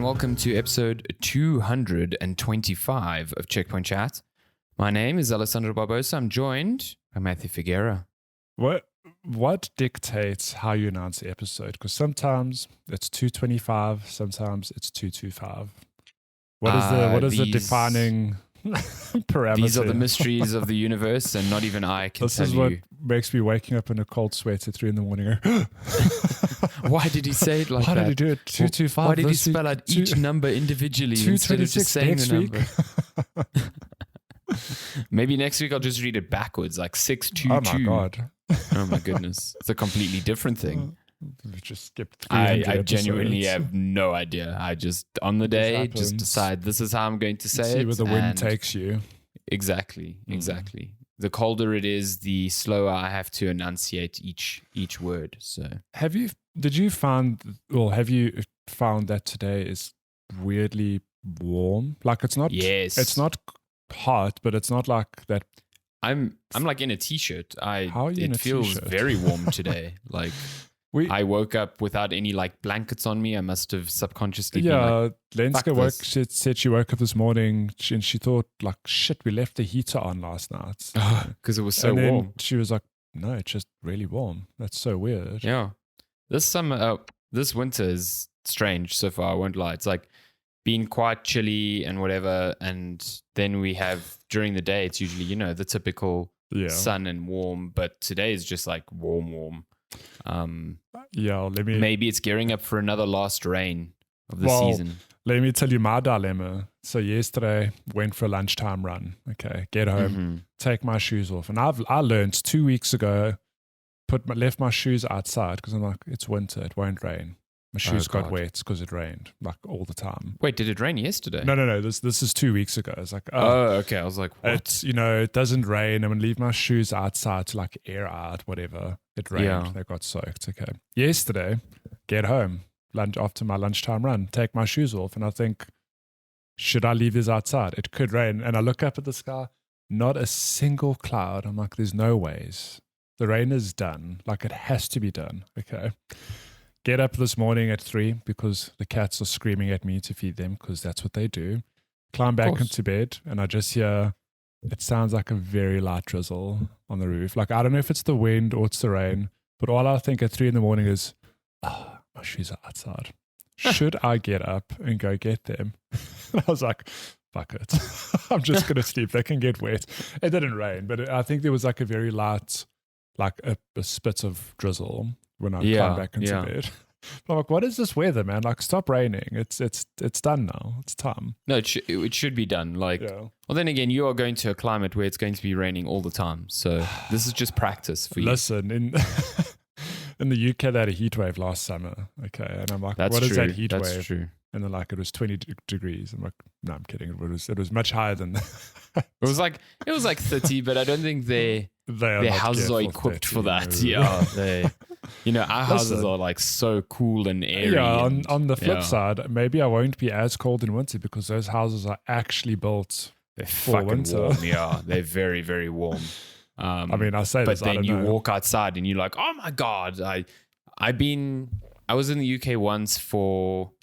welcome to episode 225 of Checkpoint Chat. My name is Alessandro Barbosa. I'm joined by Matthew Figuera. What dictates how you announce the episode? Because sometimes it's 225, sometimes it's 225. What is the defining parameter? These are the mysteries of the universe, and not even I can tell you. This is what makes me waking up in a cold sweat at 3 a.m. Why did he say it like that? Why did he do it? 225. Why did he spell out each number individually instead of just saying the number? Maybe next week I'll just read it backwards, like 622. Oh my God. Oh my goodness. It's a completely different thing. We just skipped 300 I genuinely have no idea. I just, on the day, just decide this is how I'm going to say it. See where the wind takes you. Exactly. The colder it is, the slower I have to enunciate each word. So, have you found that today is weirdly warm? Like it's not. Yes. It's not hot, but it's not like that. I'm like in a t-shirt. It feels t-shirt? very warm today. Like I woke up without any like blankets on me. I must have subconsciously been like, Lenska said she woke up this morning and she thought like, shit, we left the heater on last night because it was so warm. Then she was like, no, it's just really warm. That's so weird. Yeah, this winter is strange so far. I won't lie. It's like been quite chilly and whatever, and then we have during the day it's usually the typical sun and warm, but today is just like warm. Maybe it's gearing up for another last rain of the season. Let me tell you my dilemma. So yesterday went for a lunchtime run. Okay, get home, take my shoes off, and I learned 2 weeks ago left my shoes outside because I'm like, it's winter, it won't rain. My shoes got wet because it rained like all the time. Wait, did it rain yesterday? No. This is 2 weeks ago. It's like, okay. I was like, what? It doesn't rain. I'm going to leave my shoes outside to like air out, whatever. It rained. Yeah. They got soaked. Okay. Yesterday, get home, after my lunchtime run, take my shoes off. And I think, should I leave these outside? It could rain. And I look up at the sky, not a single cloud. I'm like, there's no ways. The rain is done. Like it has to be done. Okay. Get up this morning at 3 because the cats are screaming at me to feed them because that's what they do. Climb back into bed and I just hear, it sounds like a very light drizzle on the roof. Like, I don't know if it's the wind or it's the rain, but all I think at 3 a.m. is, my shoes are outside. Should I get up and go get them? I was like, fuck it. I'm just going to sleep. They can get wet. It didn't rain, but I think there was like a very light, like a spit of drizzle when I climb back into bed. I'm like, what is this weather, man? Like, stop raining. It's done now. It's time. No, it should be done. Like, well, then again, you are going to a climate where it's going to be raining all the time. So this is just practice for you. Listen, in the UK, they had a heat wave last summer. Okay, and I'm like, what is that heat wave? That's true. And they're like, it was 20 degrees. I'm like, no, I'm kidding. It was much higher than that. It was like 30, but I don't think their houses are equipped for that. Yeah, our houses are like so cool and airy. Yeah, on the flip side, maybe I won't be as cold in winter because those houses are actually built for winter. Warm. Yeah, they're very, very warm. I mean, I say but this, then you walk outside and you're like, oh my God. I was in the UK once for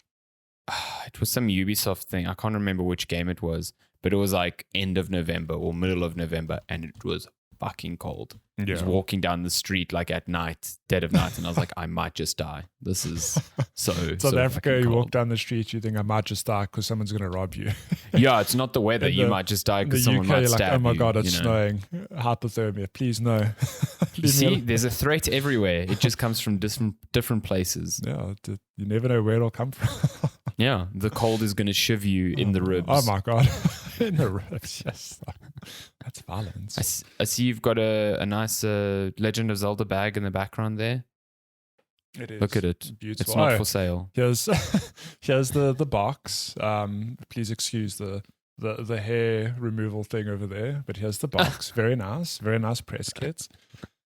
it was some Ubisoft thing. I can't remember which game it was, but it was like end of November or middle of November, and it was fucking cold. I was walking down the street like at night, dead of night, and I was like, I might just die. This is South Africa, you walk down the street, you think I might just die because someone's going to rob you. Yeah, it's not the weather. You might just die because someone might stab you. Oh my God, it's snowing. Hypothermia. Please no. You see, there's a threat everywhere. It just comes from different places. Yeah, you never know where it'll come from. Yeah, the cold is going to shiv you in the ribs. Oh my God. In the ribs, yes. That's violence. I see you've got a nice Legend of Zelda bag in the background there. It is. Look at it. Beautiful. It's not for sale. Here's the box. Please excuse the hair removal thing over there, but here's the box. Very nice press kits.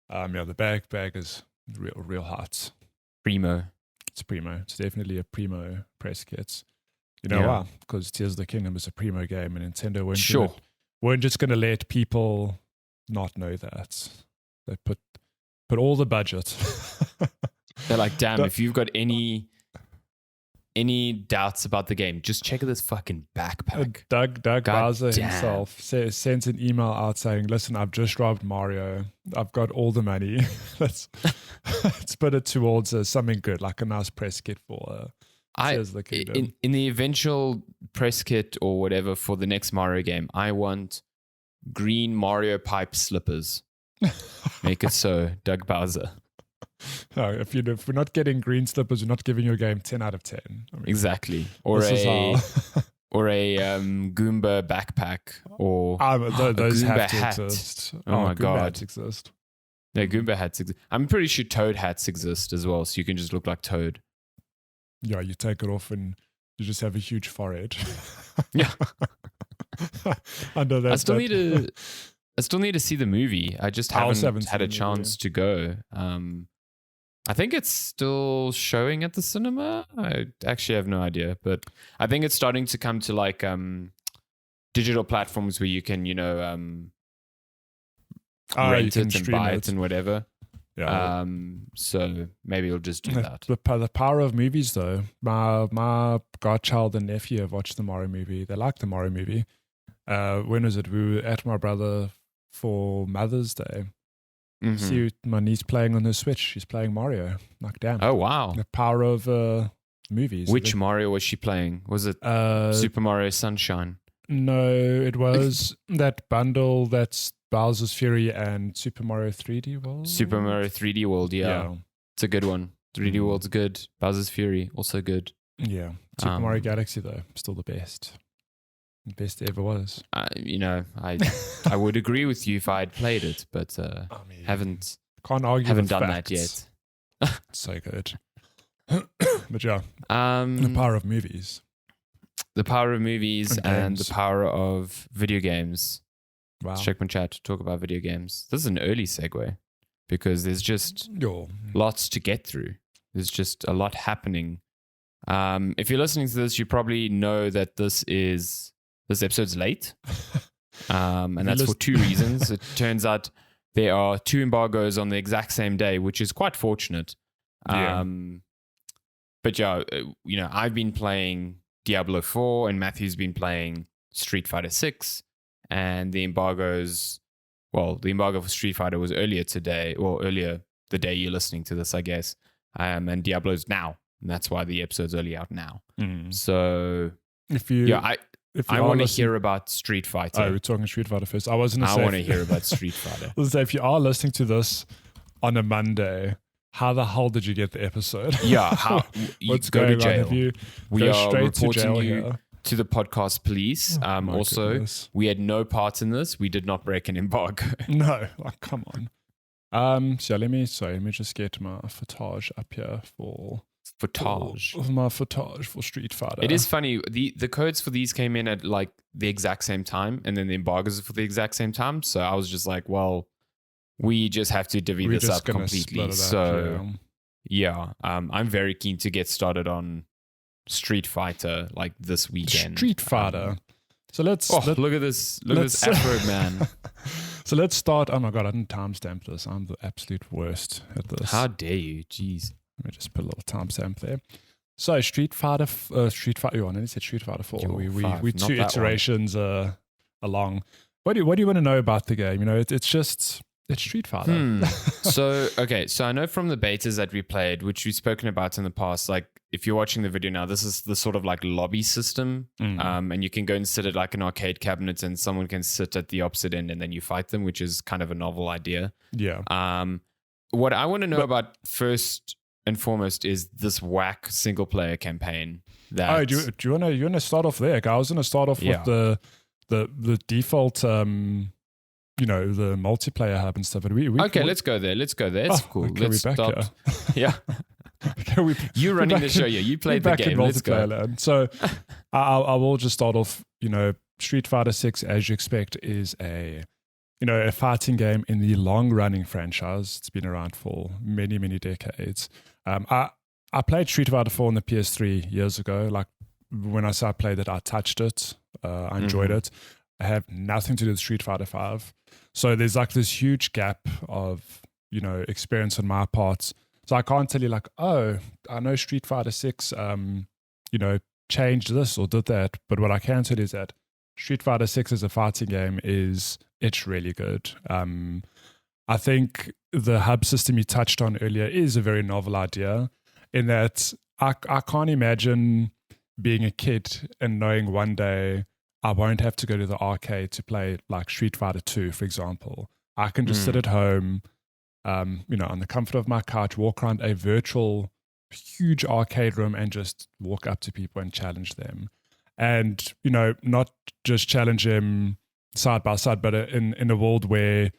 The bag is real hot. Primo. It's primo. It's definitely a primo press kit. You know why? Because Tears of the Kingdom is a primo game, and Nintendo weren't just going to let people not know that. They put all the budget. They're like, damn, if you've got any any doubts about the game, just check out this fucking backpack. Doug God Bowser damn. himself sent an email out saying, "Listen, I've just robbed Mario. I've got all the money. let's put it towards something good, like a nice press kit for Tears of the Kingdom." In the eventual press kit or whatever for the next Mario game, I want green Mario pipe slippers. Make it so, Doug Bowser. No, if we're not getting green slippers, we're not giving your game 10 out of 10. I mean, Exactly. Or a Goomba backpack or those Goomba have to hat. exist. Oh my Goomba God. hats exist. No, Goomba hats exist. I'm pretty sure Toad hats exist as well, so you can just look like Toad. Yeah, you take it off and you just have a huge forehead. Yeah. Under that, I still need to see the movie. I just haven't had a chance to go. I think it's still showing at the cinema. I actually have no idea, but I think it's starting to come to like digital platforms where you can, rent it and buy it and whatever. Yeah. So maybe we'll just do that. The power of movies, though. My godchild and nephew have watched the Mario movie. They like the Mario movie. When was it? We were at my brother for Mother's Day. Mm-hmm. See my niece playing on her Switch. She's playing Mario. Like, damn. Oh, wow. The power of movies. Which Mario was she playing? Was it Super Mario Sunshine? No, it was that bundle that's Bowser's Fury and Super Mario 3D World. Super Mario 3D World, yeah. It's a good one. 3D World's good. Bowser's Fury, also good. Yeah. Super Mario Galaxy, though, still the best. Best ever was. I would agree with you if I had played it, but haven't done that yet. So good. But yeah, the power of movies. The power of movies and the power of video games. Wow. Let's check my chat to talk about video games. This is an early segue because there's just lots to get through. There's just a lot happening. If you're listening to this, you probably know that this episode's late. And that's for two reasons. It turns out there are two embargoes on the exact same day, which is quite fortunate. Yeah. But yeah, I've been playing Diablo 4 and Matthew's been playing Street Fighter 6. And the embargo for Street Fighter was earlier today, or earlier the day you're listening to this, I guess. And Diablo's now. And that's why the episode's only out now. So I want to hear about Street Fighter. Oh, we're talking Street Fighter first. I want to hear about Street Fighter. Let's say if you are listening to this on a Monday, how the hell did you get the episode? Yeah, what's go going to jail. On? We are reporting you to the podcast police. Also, goodness. We had no part in this. We did not break an embargo. No, come on. So let me just get my footage up here for my footage for Street Fighter. It is funny. The codes for these came in at like the exact same time, and then the embargoes are for the exact same time. So I was just like, well, we just have to divvy this up completely. I'm very keen to get started on Street Fighter like this weekend. Street Fighter. So look at this Afro man. So let's start. Oh my God, I didn't timestamp this. I'm the absolute worst at this. How dare you? Jeez. Let me just put a little timestamp there. So Street Fighter. I nearly said Street Fighter 4. We two iterations along. What do you want to know about the game? It's Street Fighter. So I know from the betas that we played, which we've spoken about in the past, like if you're watching the video now, this is the sort of like lobby system. And you can go and sit at like an arcade cabinet and someone can sit at the opposite end and then you fight them, which is kind of a novel idea. Yeah. What I want to know about first and foremost is this whack single player campaign. Do you want to start off there? I was going to start off with the default the multiplayer hub and stuff. But let's go there. It's cool. Let's stop. Yeah. You're running the show. Yeah, you played the game. Let's go. Land. So I will just start off. Street Fighter 6, as you expect, is a fighting game in the long-running franchise. It's been around for many, many decades. I played Street Fighter 4 on the PS3 years ago. Like when I say I played it, I touched it. I enjoyed it. I have nothing to do with Street Fighter 5. So there's like this huge gap of, experience on my part. So I can't tell you like, oh, I know Street Fighter 6, changed this or did that. But what I can tell you is that Street Fighter 6 as a fighting game it's really good. I think the hub system you touched on earlier is a very novel idea in that I can't imagine being a kid and knowing one day I won't have to go to the arcade to play like Street Fighter 2, for example. I can just sit at home, on the comfort of my couch, walk around a virtual huge arcade room and just walk up to people and challenge them. And, not just challenge them side by side, but in a world where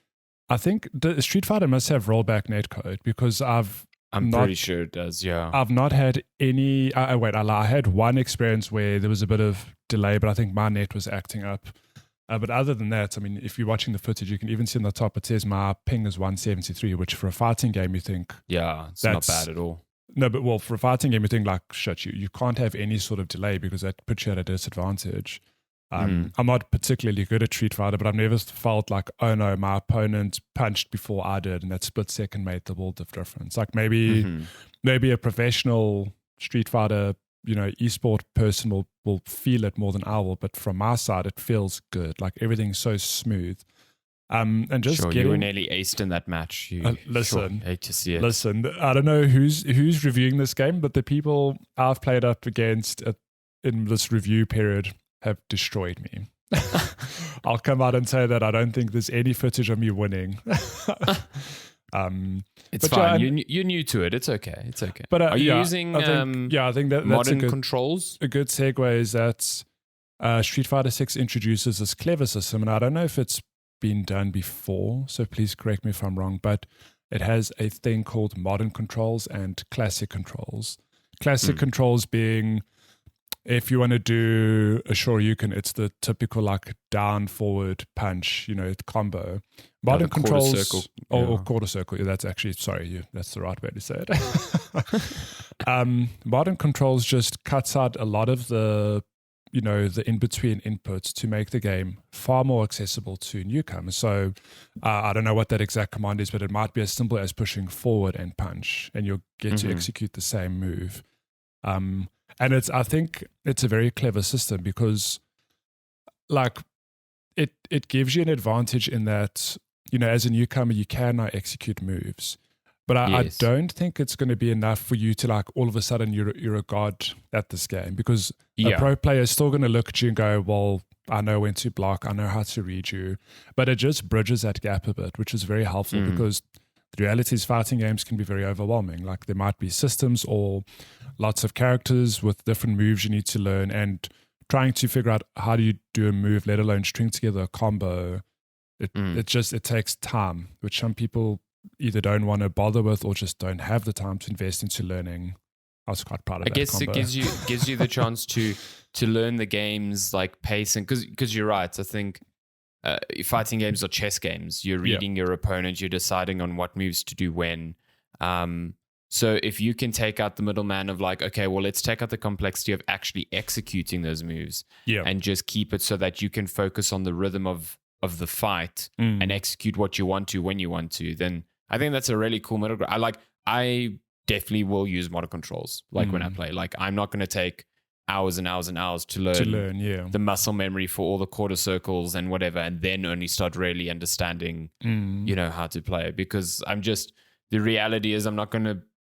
I think the Street Fighter must have rollback netcode because I'm pretty sure it does, yeah. I've not had any... I lie. I had one experience where there was a bit of delay, but I think my net was acting up. But other than that, I mean, if you're watching the footage, you can even see on the top, it says my ping is 173, which for a fighting game, you think... Yeah, it's not bad at all. No, but for a fighting game, you think like, shit, you can't have any sort of delay because that puts you at a disadvantage. I'm not particularly good at Street Fighter, but I've never felt like, oh no, my opponent punched before I did, and that split second made the world of difference. Like maybe a professional Street Fighter, esport person will feel it more than I will, but from my side, it feels good. Like everything's so smooth. And just you were nearly aced in that match. Listen, hate to see it. Listen, I don't know who's reviewing this game, but the people I've played up against in this review period have destroyed me. I'll come out and say that I don't think there's any footage of me winning. It's fine. You're new to it. It's okay. But are you using I think that's modern controls? A good segue is that Street Fighter 6 introduces this clever system, and I don't know if it's been done before, so please correct me if I'm wrong, but it has a thing called modern controls and classic controls. Classic controls being, if you want to do a Shoryuken, it's the typical like down forward punch, combo. Modern controls quarter circle. Or quarter circle. Yeah, that's actually that's the right way to say it. Modern controls just cuts out a lot of the in-between inputs to make the game far more accessible to newcomers. So I don't know what that exact command is, but it might be as simple as pushing forward and punch, and you'll get to execute the same move. And I think it's a very clever system because like it gives you an advantage in that, as a newcomer, you can now execute moves. But I don't think it's going to be enough for you to like all of a sudden you're a god at this game, because a pro player is still going to look at you and go, well, I know when to block, I know how to read you. But it just bridges that gap a bit, which is very helpful because the reality is fighting games can be very overwhelming. Like there might be systems or lots of characters with different moves you need to learn, and trying to figure out how do you do a move, let alone string together a combo. It takes time, which some people either don't want to bother with or just don't have the time to invest into learning. I was quite proud of that. I guess combo. It gives you the chance to learn the game's like pacing, because you're right. I think fighting games are chess games. You're reading your opponent. You're deciding on what moves to do when. So if you can take out the middleman of like, okay, well, let's take out the complexity of actually executing those moves and just keep it so that you can focus on the rhythm of the fight and execute what you want to when you want to, then I think that's a really cool middle ground. I definitely will use modern controls when I play. Like I'm not going to take hours and hours and hours to learn the muscle memory for all the quarter circles and whatever, and then only start really understanding how to play, because the reality is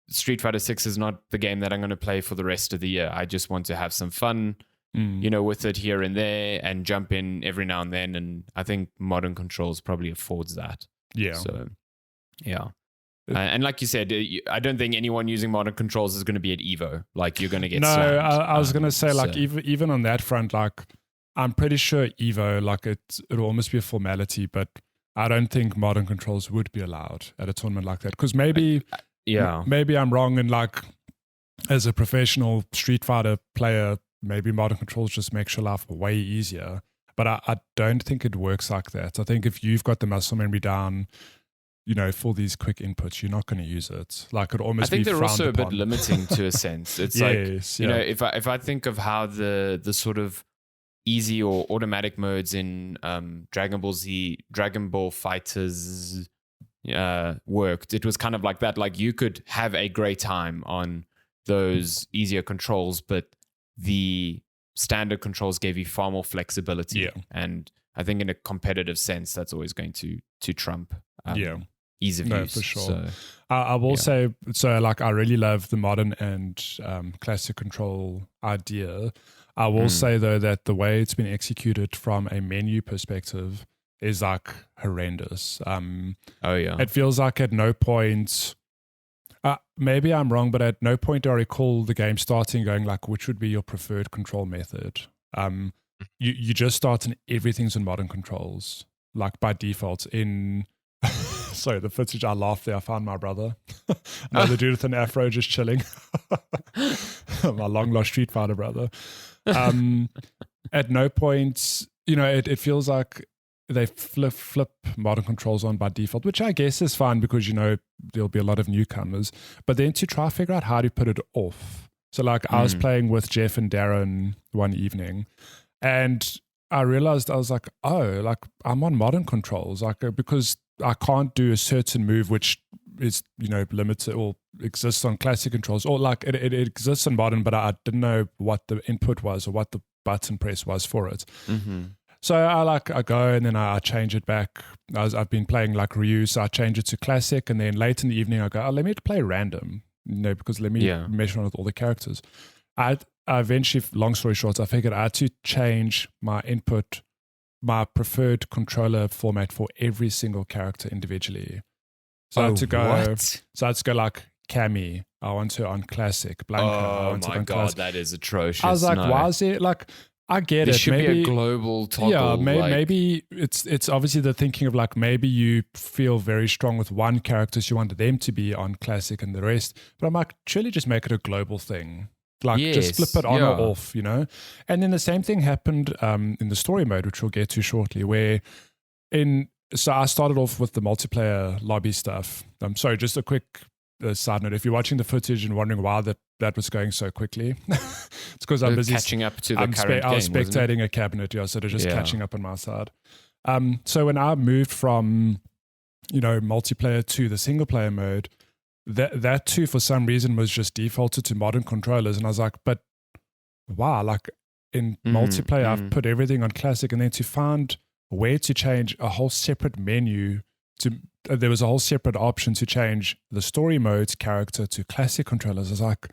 Street Fighter 6 is not the game that I'm going to play for the rest of the year. I just want to have some fun with it here and there and jump in every now and then. And I think modern controls probably affords that. Yeah. So, yeah. And like you said, I don't think anyone using modern controls is going to be at Evo. Like you're going to get slammed. I was going to say even on that front, like I'm pretty sure Evo, like it'll almost be a formality, but I don't think modern controls would be allowed at a tournament like that. Because maybe I'm wrong, and like as a professional Street Fighter player, maybe modern controls just makes your life way easier. But I don't think it works like that. I think if you've got the muscle memory down, for these quick inputs, you're not going to use it. Like it almost. I think be they're also upon. a bit limiting to a sense. It's if I think of how the sort of easy or automatic modes in Dragon Ball FighterZ worked, it was kind of like that. Like you could have a great time on those easier controls, but the standard controls gave you far more flexibility. Yeah. And I think in a competitive sense, that's always going to trump ease of use. For sure. So, I will say, so like I really love the modern and classic control idea. I will say though that the way it's been executed from a menu perspective is like horrendous. It feels like at no point, maybe I'm wrong, but at no point do I recall the game starting going like, which would be your preferred control method? You just start and everything's in modern controls, like by default. In sorry, the footage I laughed there. I found my brother, another dude with an afro just chilling. My long lost Street Fighter brother. At no point, it feels like they flip modern controls on by default, which I guess is fine because there'll be a lot of newcomers. But then to try to figure out how to put it off. So like I was playing with Jeff and Darren one evening, and I realized I was like, oh, like I'm on modern controls, like because I can't do a certain move which is limited or exists on classic controls, or like it exists on modern, but I didn't know what the input was or what the button press was for it. So I go and then I change it back. I've been playing like Ryu, so I change it to classic, and then late in the evening I go, oh, let me play random, because let me measure on with all the characters. I eventually, long story short, I figured I had to change my input, my preferred controller format for every single character individually. So I had to go like Cammy, I want her on classic. Blanca, I want her on classic. That is atrocious. I was like, why is it like? I get there it. Should maybe be a global toggle. Yeah, maybe it's obviously the thinking of like maybe you feel very strong with one character, so you want them to be on classic and the rest. But I'm like, surely just make it a global thing. Like just flip it on or off, And then the same thing happened in the story mode, which we'll get to shortly, where so I started off with the multiplayer lobby stuff. Sorry, just a quick side note. If you're watching the footage and wondering why that was going so quickly, it's because I'm busy catching up to the current game. I was spectating a cabinet, so they're just catching up on my side. So when I moved from multiplayer to the single player mode, that too for some reason was just defaulted to modern controllers, and I was like, but wow, like in multiplayer I've put everything on classic, and then to find where to change a whole separate menu there was a whole separate option to change the story mode's character to classic controllers. I was like,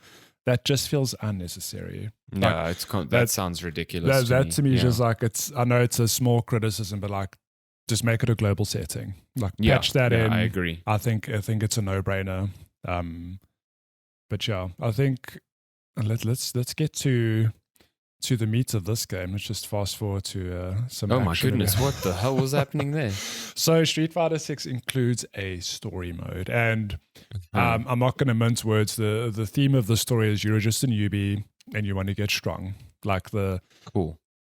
that just feels unnecessary. No, like, that sounds ridiculous. That to me is just like, I know it's a small criticism, but like, just make it a global setting. Like patch that in. I agree. I think it's a no-brainer. But yeah, I think let's get to the meat of this game. Let's just fast forward to some Oh my goodness, what the hell was happening there? So Street Fighter 6 includes a story mode, and I'm not going to mince words. The theme of the story is you're just a newbie and you want to get strong. Like the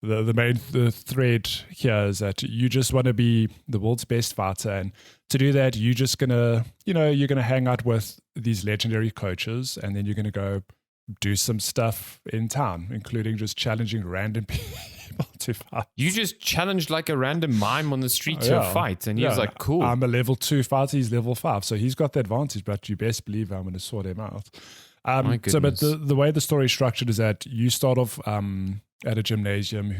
main thread here is that you just want to be the world's best fighter, and to do that you're just gonna you're gonna hang out with these legendary coaches, and then you're gonna go do some stuff in town, including just challenging random people to fight. You just challenged like a random mime on the street to a fight, and he was like, cool. I'm a level 2 fighter, he's level 5, so he's got the advantage, but you best believe I'm going to sort him out. But the way the story is structured is that you start off at a gymnasium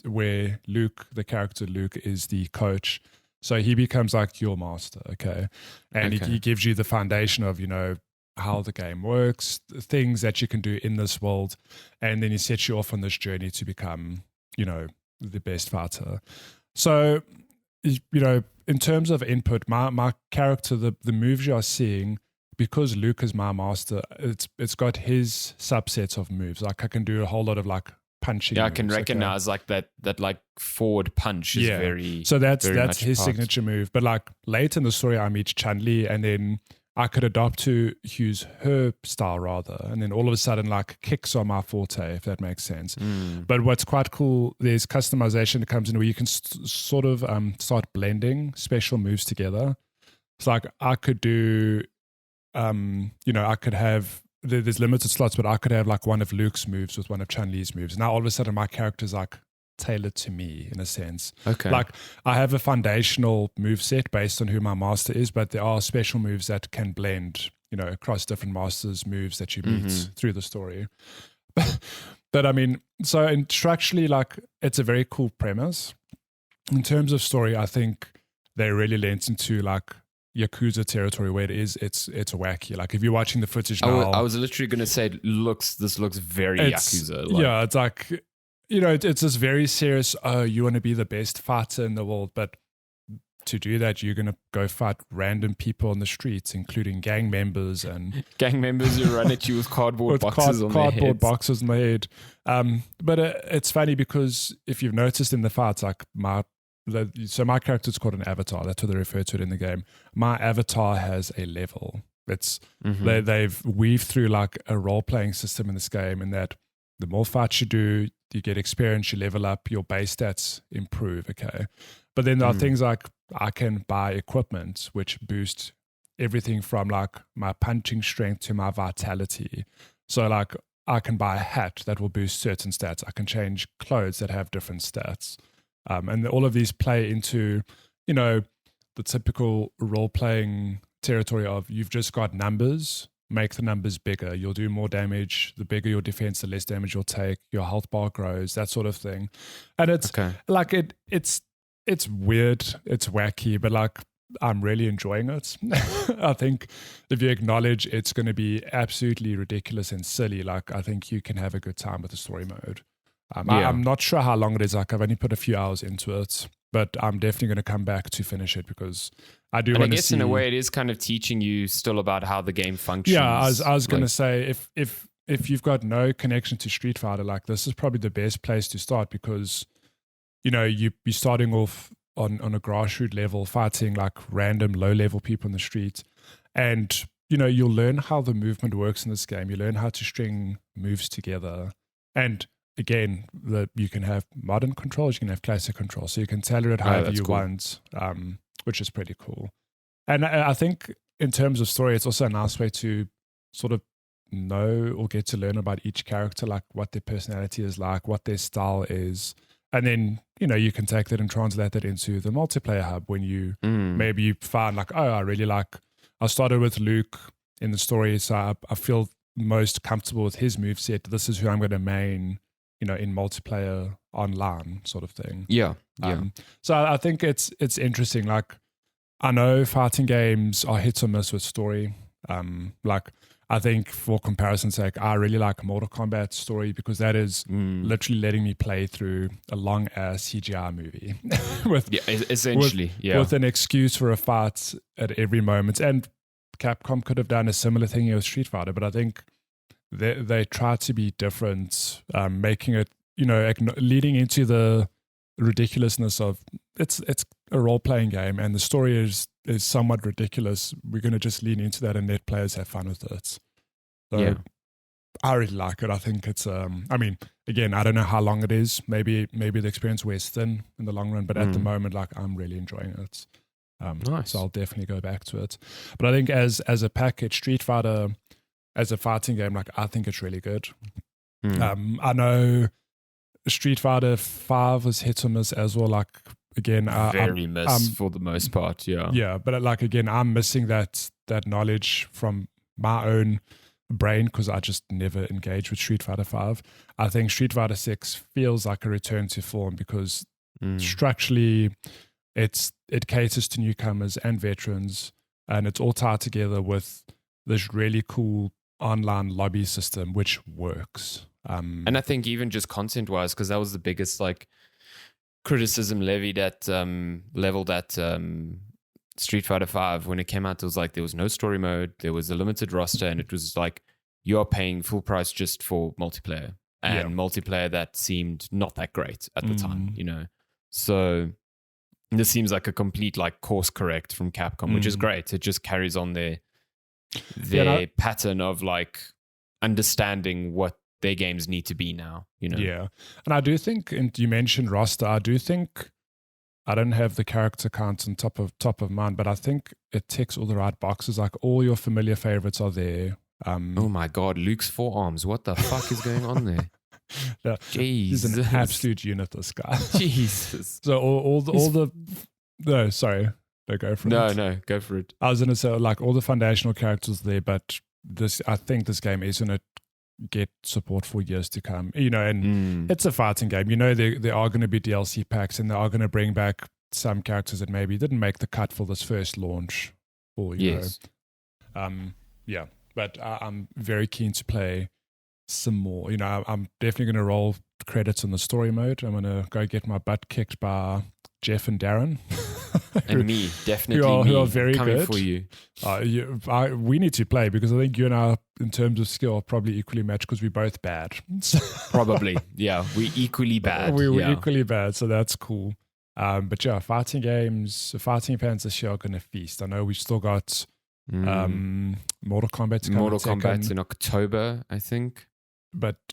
where Luke, the character Luke, is the coach. So he becomes like your master, okay? And he gives you the foundation of, how the game works, things that you can do in this world, and then he sets you off on this journey to become, the best fighter. So, in terms of input, my character, the moves you are seeing, because Luke is my master, it's got his subsets of moves. Like I can do a whole lot of like punching. Yeah, I can recognize like that like forward punch is very. So that's his signature move. But like late in the story, I meet Chun-Li, and then I could adopt to use her style rather, and then all of a sudden like kicks are my forte, if that makes sense. But what's quite cool, there's customization that comes in where you can sort of start blending special moves together. It's like I could do, I could have, there's limited slots, but I could have like one of Luke's moves with one of Chun-Li's moves. Now all of a sudden my character's like tailored to me in a sense. Okay. Like I have a foundational move set based on who my master is, but there are special moves that can blend, across different masters' moves that you meet through the story. But I mean, so structurally, like, it's a very cool premise. In terms of story, I think they really lent into like Yakuza territory where it's wacky. Like if you're watching the footage now, I was literally going to say, this looks very Yakuza. Yeah, it's like, you know, it's this very serious, oh, you want to be the best fighter in the world, but to do that, you're going to go fight random people on the streets, including gang members who run at you with cardboard boxes on their heads. Cardboard boxes on their head. But it's funny because if you've noticed in the fights, like my character's called an avatar. That's what they refer to it in the game. My avatar has a level. It's they've weaved through like a role-playing system in this game, in that the more fights you do, you get experience, you level up, your base stats improve, okay? But then there are things like I can buy equipment which boost everything from like my punching strength to my vitality. So like I can buy a hat that will boost certain stats. I can change clothes that have different stats. And all of these play into, you know, the typical role-playing territory of you've just got numbers, make the numbers bigger. You'll do more damage. The bigger your defense, the less damage you'll take. Your health bar grows, that sort of thing. And it's like it's weird, it's wacky, but like I'm really enjoying it. I think if you acknowledge it's going to be absolutely ridiculous and silly, like I think you can have a good time with the story mode. I'm not sure how long it is. Like I've only put a few hours into it, but I'm definitely going to come back to finish it because I do want to see. I guess in a way it is kind of teaching you still about how the game functions. Yeah, I was going to say if you've got no connection to Street Fighter, like this is probably the best place to start because, you know, you'd be starting off on a grassroots level, fighting like random low-level people in the street. And, you know, you'll learn how the movement works in this game. You learn how to string moves together. And again, you can have modern controls, you can have classic controls. So you can tailor it however you want, which is pretty cool. And I think in terms of story, it's also a nice way to sort of know or get to learn about each character, like what their personality is like, what their style is. And then, you know, you can take that and translate that into the multiplayer hub when you maybe you find like, oh, I started with Luke in the story, so I feel most comfortable with his moveset. This is who I'm going to main, you know, in multiplayer online sort of thing. Yeah. So I think it's interesting. Like, I know fighting games are hit or miss with story. Like, I think for comparison's sake, I really like Mortal Kombat story because that is literally letting me play through a long ass CGI movie with an excuse for a fight at every moment. And Capcom could have done a similar thing here with Street Fighter, but I think they try to be different, making it, you know, leading into the ridiculousness of it's a role-playing game and the story is somewhat ridiculous. We're going to just lean into that and let players have fun with it. So I really like it. I think it's I mean, again, I don't know how long it is. Maybe the experience wears thin in the long run, but at the moment, like, I'm really enjoying it. Nice. So I'll definitely go back to it. But I think as a package, Street Fighter as a fighting game, like, I think it's really good. I know Street Fighter 5 was hit or miss as well. Like, again, very miss for the most part. Yeah, but like, again, I'm missing that knowledge from my own brain because I just never engaged with Street Fighter 5. I think Street Fighter 6 feels like a return to form because structurally it caters to newcomers and veterans, and it's all tied together with this really cool online lobby system which works. And I think even just content wise, because that was the biggest like criticism leveled at Street Fighter 5 when it came out. It was like there was no story mode, there was a limited roster, and it was like you're paying full price just for multiplayer, and multiplayer that seemed not that great at the time, you know. So this seems like a complete like course correct from Capcom, which is great. It just carries on their pattern of like understanding what their games need to be now, you know. Yeah. And I do think, and you mentioned roster, I do think, I don't have the character count on top of mind, but I think it ticks all the right boxes. Like, all your familiar favorites are there. Oh my God, Luke's forearms. What the fuck is going on there? Jesus. He's an absolute unit, this guy. Jesus. So no, sorry. Don't go for it. No, go for it. I was going to say, like, all the foundational characters there, but I think this game is going to get support for years to come. And it's a fighting game. There are going to be DLC packs, and they are going to bring back some characters that maybe didn't make the cut for this first launch. Or but I'm very keen to play some more. I'm definitely going to roll credits on the story mode. I'm going to go get my butt kicked by Jeff and Darren. And me, definitely who are very coming good for you. We need to play, because I think you and I, in terms of skill, are probably equally matched, because we're both bad. Probably, yeah. We're equally bad. We're equally bad, so that's cool. But yeah, fighting fans this year are going to feast. I know we've still got Mortal Kombat to come. Mortal Kombat in October, I think.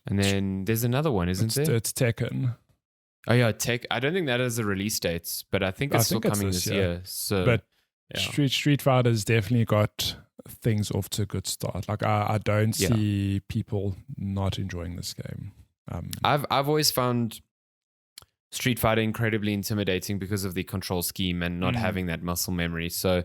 And then there's another one, isn't there? It's Tekken. Oh yeah, I don't think that has a release date, but I think it's still coming this year. So, but Street Fighter's definitely got things off to a good start. Like I don't see people not enjoying this game. I've always found Street Fighter incredibly intimidating because of the control scheme and not having that muscle memory. So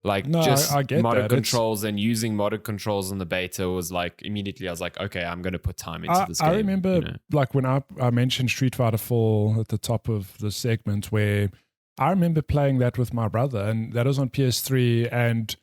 I get modded controls and using modded controls in the beta was like, immediately I was like, okay, I'm going to put time into this game. I remember like when I mentioned Street Fighter 4 at the top of the segment, where I remember playing that with my brother, and that was on PS3, and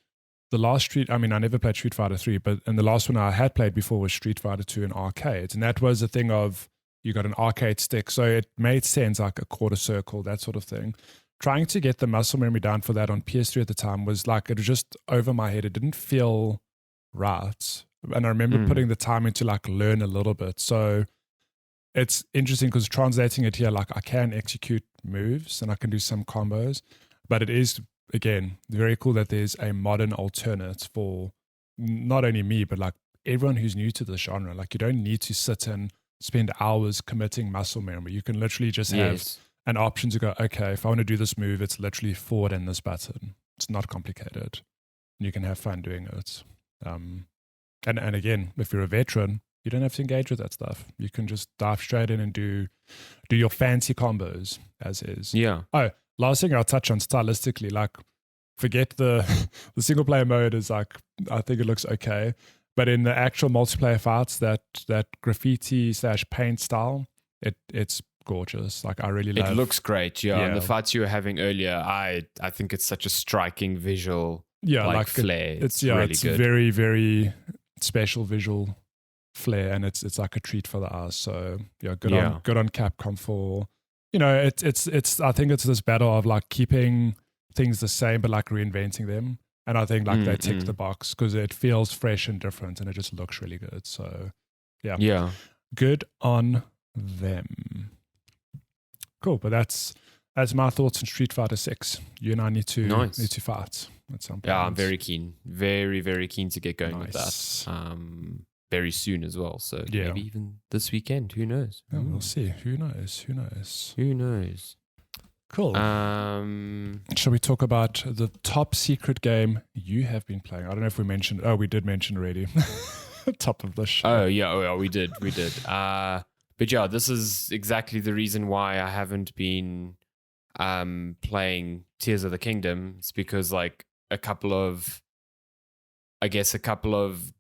the last I never played Street Fighter 3, and the last one I had played before was Street Fighter 2 in arcades. And that was a thing of, you got an arcade stick, so it made sense, like a quarter circle, that sort of thing. Trying to get the muscle memory down for that on PS3 at the time was like, it was just over my head. It didn't feel right. And I remember putting the time in to like learn a little bit. So it's interesting, because translating it here, like I can execute moves and I can do some combos, but it is, again, very cool that there's a modern alternate for not only me, but like everyone who's new to the genre. Like you don't need to sit and spend hours committing muscle memory. You can literally just have an option to go, okay, if I want to do this move, it's literally forward and this button. It's not complicated. You can have fun doing it. And again, if you're a veteran, you don't have to engage with that stuff. You can just dive straight in and do your fancy combos as is. Yeah. Oh, last thing I'll touch on stylistically, like forget the single player mode is like, I think it looks okay. But in the actual multiplayer fights, that graffiti / paint style, it's gorgeous. Like I really love it. It looks great, yeah. And the fights you were having earlier, I think it's such a striking visual flair. It's really good. Very, very special visual flair, and it's like a treat for the eyes. So good on Capcom for, it's I think it's this battle of like keeping things the same but like reinventing them. And I think like they tick the box, because it feels fresh and different, and it just looks really good. So yeah. Good on them. Cool, but that's my thoughts on Street Fighter 6. You and I need to fight at some point. Yeah, I'm very keen. Very, very keen to get going with that. Very soon as well. So maybe even this weekend. Who knows? Yeah, we'll see. Who knows? Cool. Shall we talk about the top secret game you have been playing? I don't know if we mentioned. Oh, we did mention already. Top of the show. Oh yeah, we did. But yeah, this is exactly the reason why I haven't been playing Tears of the Kingdom. It's because like a couple of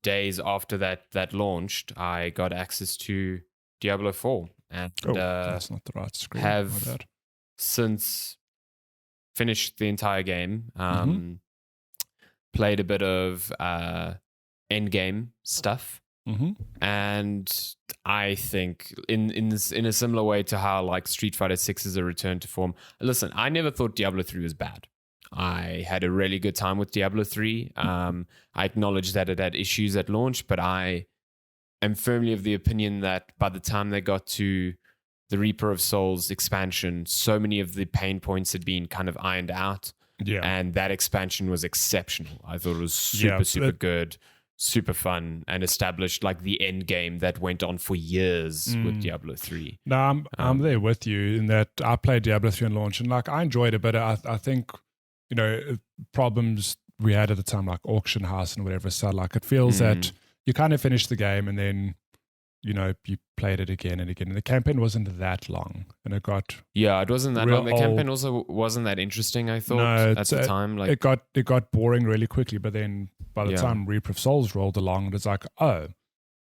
days after that launched, I got access to Diablo IV, and that's not the right screen. Have since finished the entire game. Played a bit of end game stuff. And I think in a similar way to how like Street Fighter 6 is a return to form. Listen, I never thought Diablo 3 was bad. I had a really good time with Diablo 3. I acknowledge that it had issues at launch, but I am firmly of the opinion that by the time they got to the Reaper of Souls expansion, so many of the pain points had been kind of ironed out. Yeah. And that expansion was exceptional. I thought it was super good, super fun, and established like the end game that went on for years with Diablo 3. No, I'm there with you in that I played Diablo 3 on launch, and like I enjoyed it, but I think, problems we had at the time, like auction house and whatever, so like it feels that you kind of finished the game and then you played it again and again. And the campaign wasn't that long, and it got it wasn't that long. The campaign also wasn't that interesting, I thought, at the time. Like it got boring really quickly. But then by the time Reaper of Souls rolled along, it was like, oh,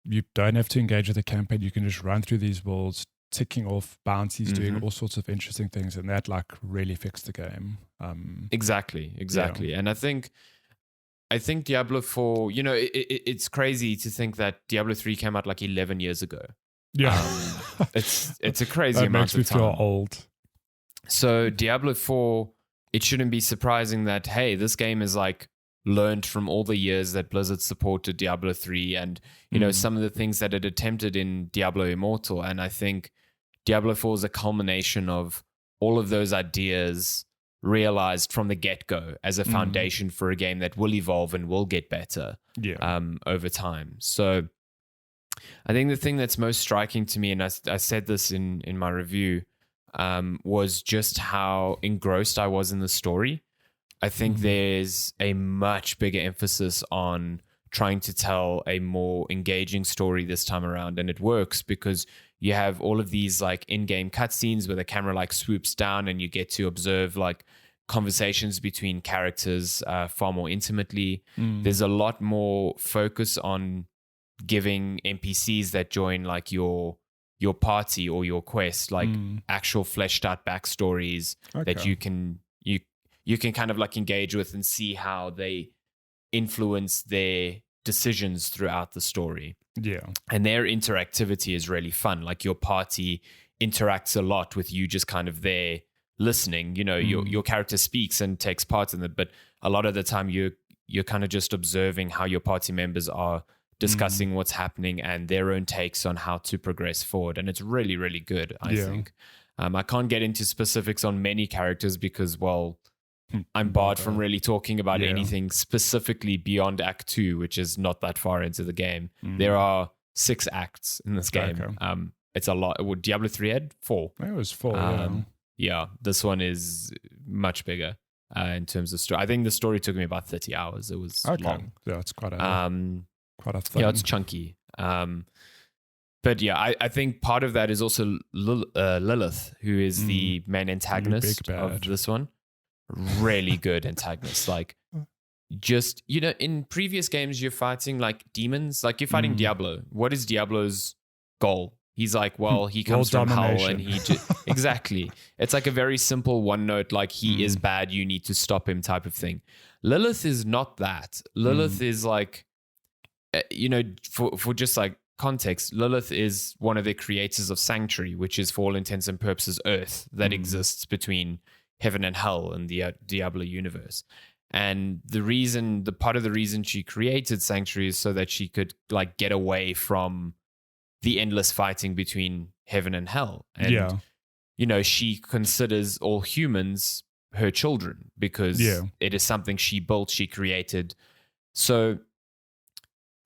you don't have to engage with the campaign. You can just run through these worlds, ticking off bounties, doing all sorts of interesting things, and that like really fixed the game. Exactly. Yeah. And I think Diablo 4, it's crazy to think that Diablo 3 came out like 11 years ago. Yeah. It's a crazy amount of time. That makes me feel old. So Diablo 4, it shouldn't be surprising that, hey, this game is like learned from all the years that Blizzard supported Diablo 3 and, some of the things that it attempted in Diablo Immortal. And I think Diablo 4 is a culmination of all of those ideas realized from the get-go as a foundation for a game that will evolve and will get better over time. So I think the thing that's most striking to me, and I said this in my review, was just how engrossed I was in the story. I think there's a much bigger emphasis on trying to tell a more engaging story this time around, and it works because you have all of these like in-game cutscenes where the camera like swoops down and you get to observe like conversations between characters far more intimately. There's a lot more focus on giving NPCs that join like your party or your quest like actual fleshed out backstories that you can kind of like engage with and see how they influence their decisions throughout the story. Yeah. And their interactivity is really fun. Like your party interacts a lot with you just kind of there listening. Your character speaks and takes part in it, but a lot of the time you're kind of just observing how your party members are discussing what's happening and their own takes on how to progress forward. And it's really, really good, I think. I can't get into specifics on many characters because, well, I'm barred from really talking about anything specifically beyond Act 2, which is not that far into the game. There are 6 acts in this game. Okay. It's a lot. Would Diablo 3 had 4? It was 4, Yeah, this one is much bigger in terms of story. I think the story took me about 30 hours. It was long. Yeah, it's quite a thing. Yeah, it's chunky. But yeah, I think part of that is also Lilith, who is the main antagonist of this one. Really good antagonist. Like, just, in previous games, you're fighting like demons. Like, you're fighting Diablo. What is Diablo's goal? He's like, well, he comes from hell and he exactly. It's like a very simple one note, like he is bad, you need to stop him type of thing. Lilith is not that. Lilith is like, for just like context, Lilith is one of the creators of Sanctuary, which is for all intents and purposes Earth that exists between heaven and hell in the Diablo universe. And the part of the reason she created Sanctuary is so that she could like get away from the endless fighting between heaven and hell. And, she considers all humans her children because it is something she built, she created. So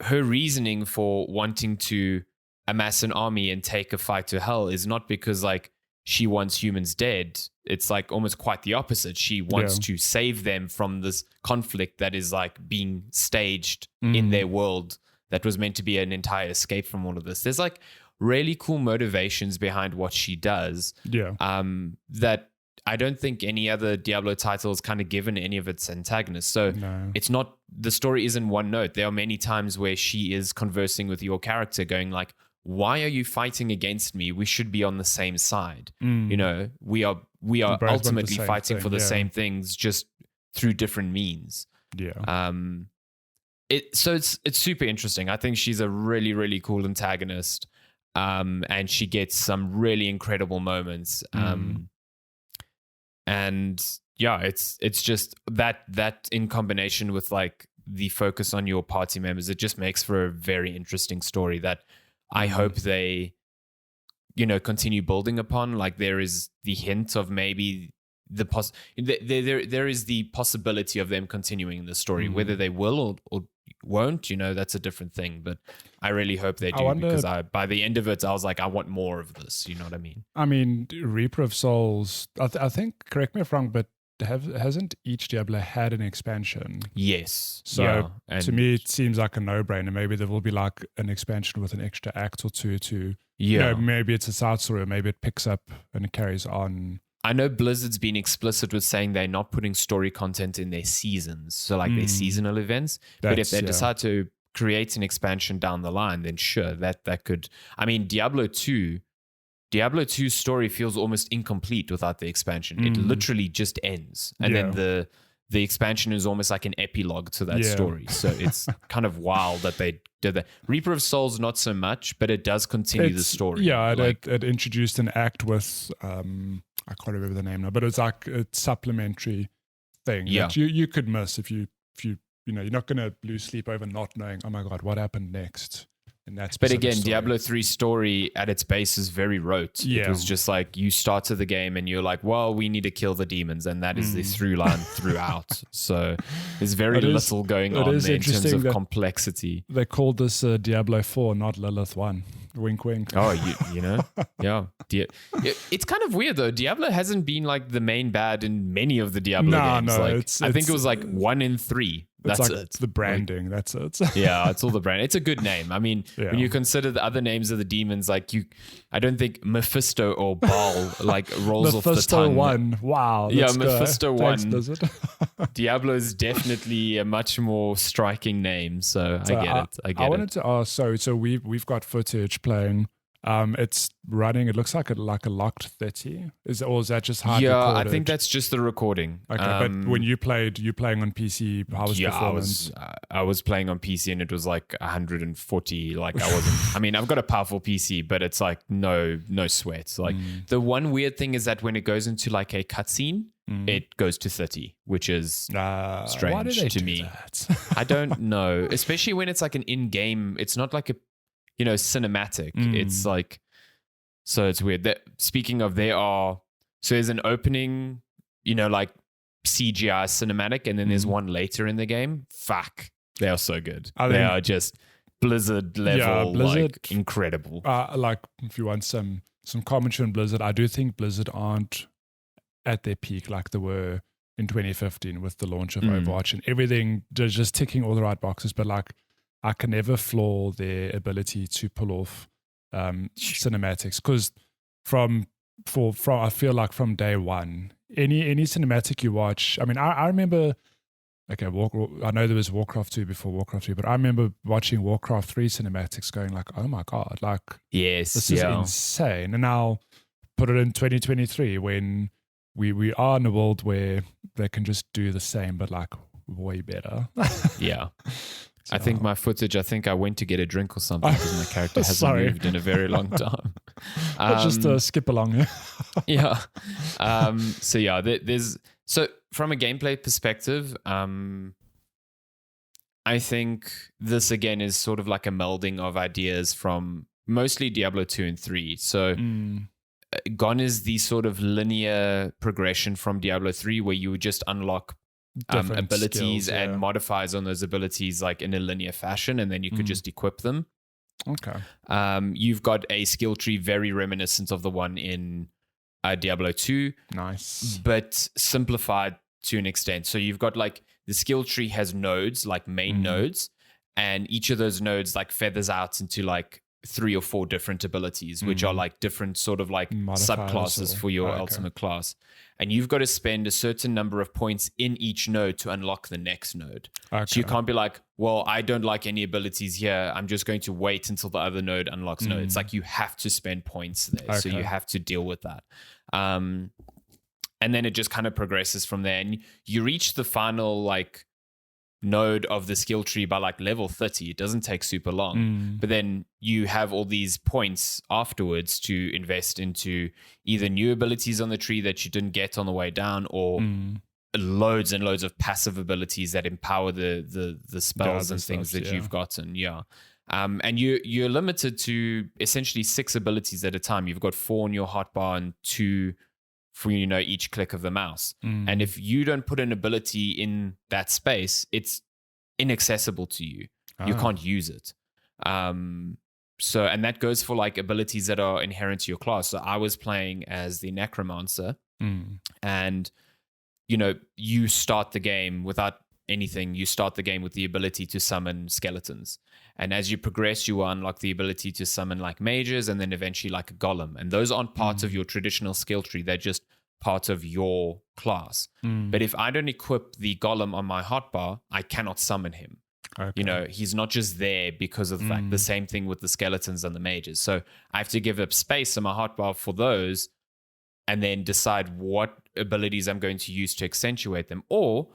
her reasoning for wanting to amass an army and take a fight to hell is not because like she wants humans dead. It's like almost quite the opposite. She wants to save them from this conflict that is like being staged in their world that was meant to be an entire escape from all of this. There's like really cool motivations behind what she does. That I don't think any other Diablo title has kind of given any of its antagonists. So it's not, the story isn't one note. There are many times where she is conversing with your character going like, why are you fighting against me? We should be on the same side. We are ultimately fighting for the same things, just through different means. So it's super interesting. I think she's a really, really cool antagonist. And she gets some really incredible moments. And yeah, it's just that in combination with like the focus on your party members, it just makes for a very interesting story that I hope they, continue building upon. Like there is the hint of maybe there is the possibility of them continuing the story. Whether they will or won't, that's a different thing. But I really hope they do, because by the end of it, I was like, I want more of this. You know what I mean? I mean, Reaper of Souls, I think, correct me if I'm wrong, but hasn't each Diablo had an expansion? Yes. So to me, it seems like a no-brainer. Maybe there will be like an expansion with an extra act or two to, maybe it's a side story, or maybe it picks up and it carries on. I know Blizzard's been explicit with saying they're not putting story content in their seasons, so like their seasonal events. But if they decide to create an expansion down the line, then sure, that could. I mean, Diablo 2's story feels almost incomplete without the expansion. It literally just ends, and then the expansion is almost like an epilogue to that story. So it's kind of wild that they did that. Reaper of Souls, not so much, but it does continue the story. Yeah, it introduced an act with I can't remember the name now, but it's like a supplementary thing that you could miss if you you're not going to lose sleep over not knowing, oh my God, what happened next. But again, story. Diablo 3 story at its base is very rote. Yeah. It was just like you started the game and you're like, well, we need to kill the demons. And that is the through line throughout. So there's very little going on there in terms of complexity. They called this Diablo 4, not Lilith 1. Wink, wink. Oh, you know? Yeah. It's kind of weird though. Diablo hasn't been like the main bad in many of the Diablo games. No, like, I think it was like 1 in 3. That's it. It's the branding. That's it. Yeah, it's all the brand. It's a good name. I mean, when you consider the other names of the demons, like I don't think Mephisto or Baal like rolls off the tongue. Mephisto 1. Wow. Yeah, Mephisto 1. Thanks, Diablo is definitely a much more striking name. So I get it. I wanted to ask. So we've got footage playing. It's running. It looks like a locked 30. Is that just hard? Yeah, recorded? I think that's just the recording. Okay, but when you playing on PC, how was performance? I was playing on PC and it was like 140. Like I wasn't. I mean, I've got a powerful PC, but it's like no sweat. Like the one weird thing is that when it goes into like a cutscene, it goes to 30, which is strange to me. I don't know, especially when it's like an in-game. It's not like a cinematic. It's like, so it's weird. That speaking of, there's an opening, like CGI cinematic, and then there's one later in the game. Fuck, they are so good. They are just Blizzard level, like incredible. Like if you want some commentary on Blizzard, I do think Blizzard aren't at their peak like they were in 2015 with the launch of Overwatch and everything. They're just ticking all the right boxes, but like, I can never flaw their ability to pull off cinematics because from I feel like from day one, any cinematic you watch. I mean, I remember. Okay, I know there was Warcraft 2 before Warcraft 3, but I remember watching Warcraft 3 cinematics, going like, "Oh my God, like this is insane." And now put it in 2023 when we are in a world where they can just do the same, but like way better. Yeah. I think my footage, I went to get a drink or something because my character hasn't moved in a very long time. Let's just skip along. Yeah. So from a gameplay perspective, I think this again is sort of like a melding of ideas from mostly Diablo 2 and 3. So gone is the sort of linear progression from Diablo 3 where you would just unlock abilities skills, and modifiers on those abilities like in a linear fashion, and then you could just equip them. Okay. You've got a skill tree very reminiscent of the one in Diablo 2. Nice. But simplified to an extent. So you've got like the skill tree has nodes, like main nodes, and each of those nodes like feathers out into like 3 or 4 different abilities, which are like different sort of like modifiers subclasses for your ultimate class. And you've got to spend a certain number of points in each node to unlock the next node. Okay. So you can't be like, well, I don't like any abilities here. I'm just going to wait until the other node unlocks node. It's like you have to spend points there. Okay. So you have to deal with that. And then it just kind of progresses from there. And you reach the final like node of the skill tree by like level 30. It doesn't take super long, but then you have all these points afterwards to invest into either new abilities on the tree that you didn't get on the way down, or loads and loads of passive abilities that empower the spells and things that you've gotten. And you're limited to essentially 6 abilities at a time. You've got 4 on your hotbar and 2 for each click of the mouse. And if you don't put an ability in that space, it's inaccessible to you. You can't use it. And that goes for like abilities that are inherent to your class. So I was playing as the Necromancer, and you start the game without anything. You start the game with the ability to summon skeletons. And as you progress, you will unlock the ability to summon like mages and then eventually like a golem. And those aren't parts of your traditional skill tree. They're just part of your class. But if I don't equip the golem on my hotbar, I cannot summon him. Okay. He's not just there because of like the same thing with the skeletons and the mages. So I have to give up space on my hotbar for those, and then decide what abilities I'm going to use to accentuate them. Or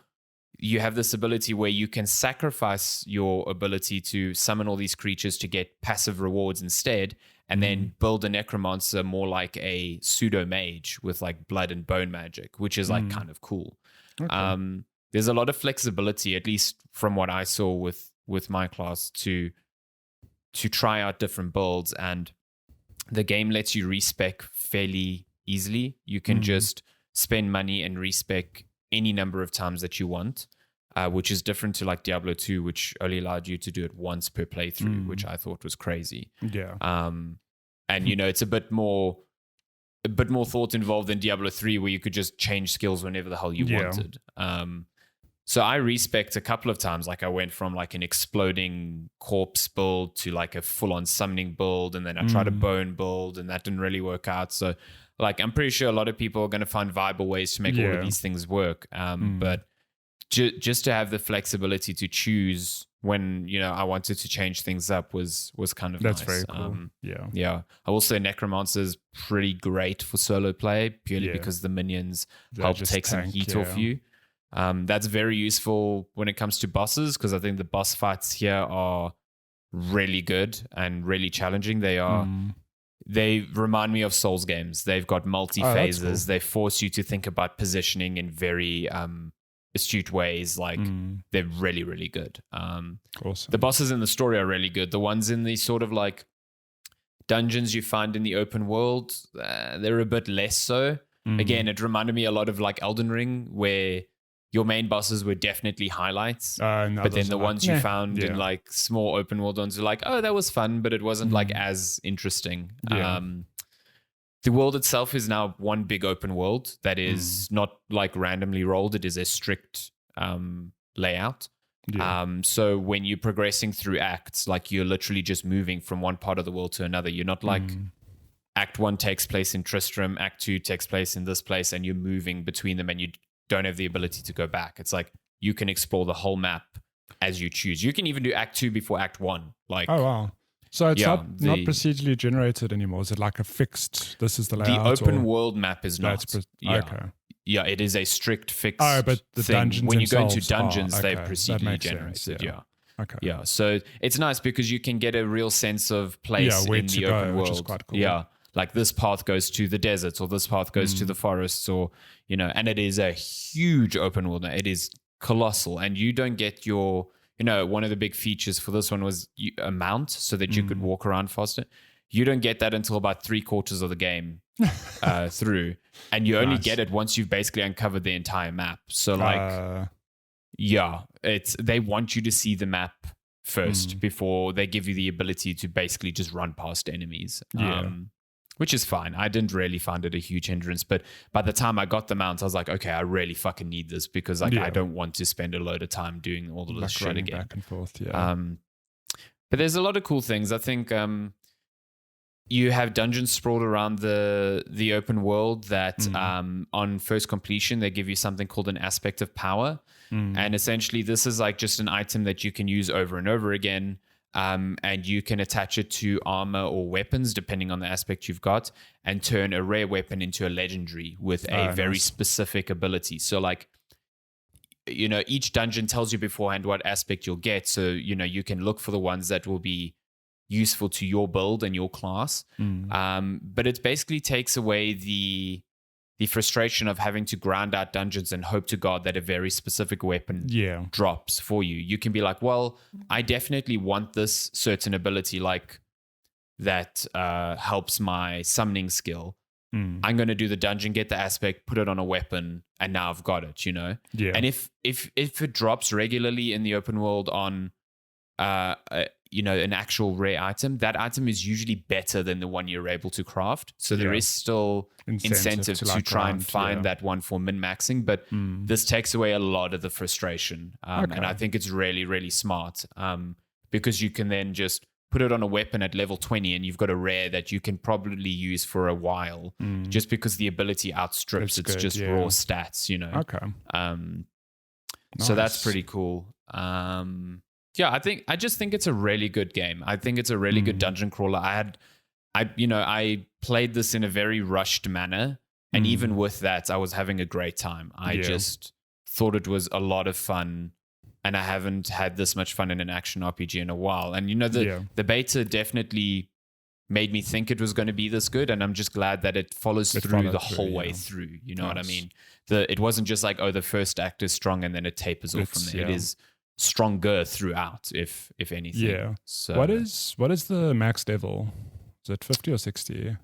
you have this ability where you can sacrifice your ability to summon all these creatures to get passive rewards instead, and then build a necromancer more like a pseudo mage with like blood and bone magic, which is like kind of cool. Okay. There's a lot of flexibility, at least from what I saw with my class, to try out different builds, and the game lets you respec fairly easily. You can just spend money and respec any number of times that you want, which is different to like Diablo 2, which only allowed you to do it once per playthrough, which I thought was crazy. Yeah. And it's a bit more thought involved than Diablo 3, where you could just change skills whenever the hell you wanted. So I respect a couple of times. Like I went from like an exploding corpse build to like a full-on summoning build, and then I tried a bone build, and that didn't really work out. So like I'm pretty sure a lot of people are going to find viable ways to make all of these things work. But just to have the flexibility to choose when I wanted to change things up was kind of That's nice. very cool. Yeah. I will say Necromancer is pretty great for solo play, purely because the minions help take some heat off you. That's very useful when it comes to bosses, because I think the boss fights here are really good and really challenging. They remind me of Souls games. They've got multi-phases. Cool. They force you to think about positioning in very astute ways. Like they're really, really good. Awesome. The bosses in the story are really good. The ones in the sort of like dungeons you find in the open world, they're a bit less so. Again, it reminded me a lot of like Elden Ring, where your main bosses were definitely highlights, but then the ones you found in like small open world ones were like, oh, that was fun, but it wasn't like as interesting. The world itself is now one big open world that is not like randomly rolled. It is a strict layout. So when you're progressing through acts, like you're literally just moving from one part of the world to another. You're not like Act 1 takes place in Tristram, Act 2 takes place in this place, and you're moving between them, and you don't have the ability to go back. It's like you can explore the whole map as you choose. You can even do Act 2 before Act 1. Like, oh wow! So it's not procedurally generated anymore. Is it like a fixed? This is the layout. The open world map is not. Okay. Yeah, it is a strict fixed. Oh, but the thing. Dungeons when you go into themselves dungeons, they've procedurally generated. Sense, yeah. Okay. Yeah. So it's nice because you can get a real sense of place in the open world. Which is quite cool. Yeah. Like this path goes to the deserts, or this path goes to the forests, or, and it is a huge open world. It is colossal, and you don't get your, one of the big features for this one was a mount so that you could walk around faster. You don't get that until about 3/4 of the game through, and you only get it once you've basically uncovered the entire map. So like, they want you to see the map first before they give you the ability to basically just run past enemies. Which is fine. I didn't really find it a huge hindrance, but by the time I got the mount, I was like, okay, I really fucking need this, because like I don't want to spend a load of time doing all of this shit again. Back and forth, But there's a lot of cool things. I think you have dungeons sprawled around the open world that on first completion, they give you something called an aspect of power. And essentially this is like just an item that you can use over and over again. And you can attach it to armor or weapons, depending on the aspect you've got, and turn a rare weapon into a legendary with a very specific ability. So like, each dungeon tells you beforehand what aspect you'll get. So, you can look for the ones that will be useful to your build and your class. But it basically takes away the frustration of having to grind out dungeons and hope to God that a very specific weapon drops for you. You can be like, well, I definitely want this certain ability, like that helps my summoning skill. I'm going to do the dungeon, get the aspect, put it on a weapon, and now I've got it, And if it drops regularly in the open world on an actual rare item, that item is usually better than the one you're able to craft. So there is still incentive to try and find that one for min-maxing, but this takes away a lot of the frustration. And I think it's really, really smart because you can then just put it on a weapon at level 20 and you've got a rare that you can probably use for a while just because the ability outstrips its just raw stats, Okay. So that's pretty cool. Yeah, I just think it's a really good game. I think it's a really good dungeon crawler. I played this in a very rushed manner, and even with that, I was having a great time. I just thought it was a lot of fun, and I haven't had this much fun in an action RPG in a while. And the beta definitely made me think it was going to be this good, and I'm just glad that it follows through the whole way through. You know what I mean? It wasn't just like, oh, the first act is strong and then it tapers off from there. It is stronger throughout, if anything. Yeah. So what is the max level? Is it 50 or 60?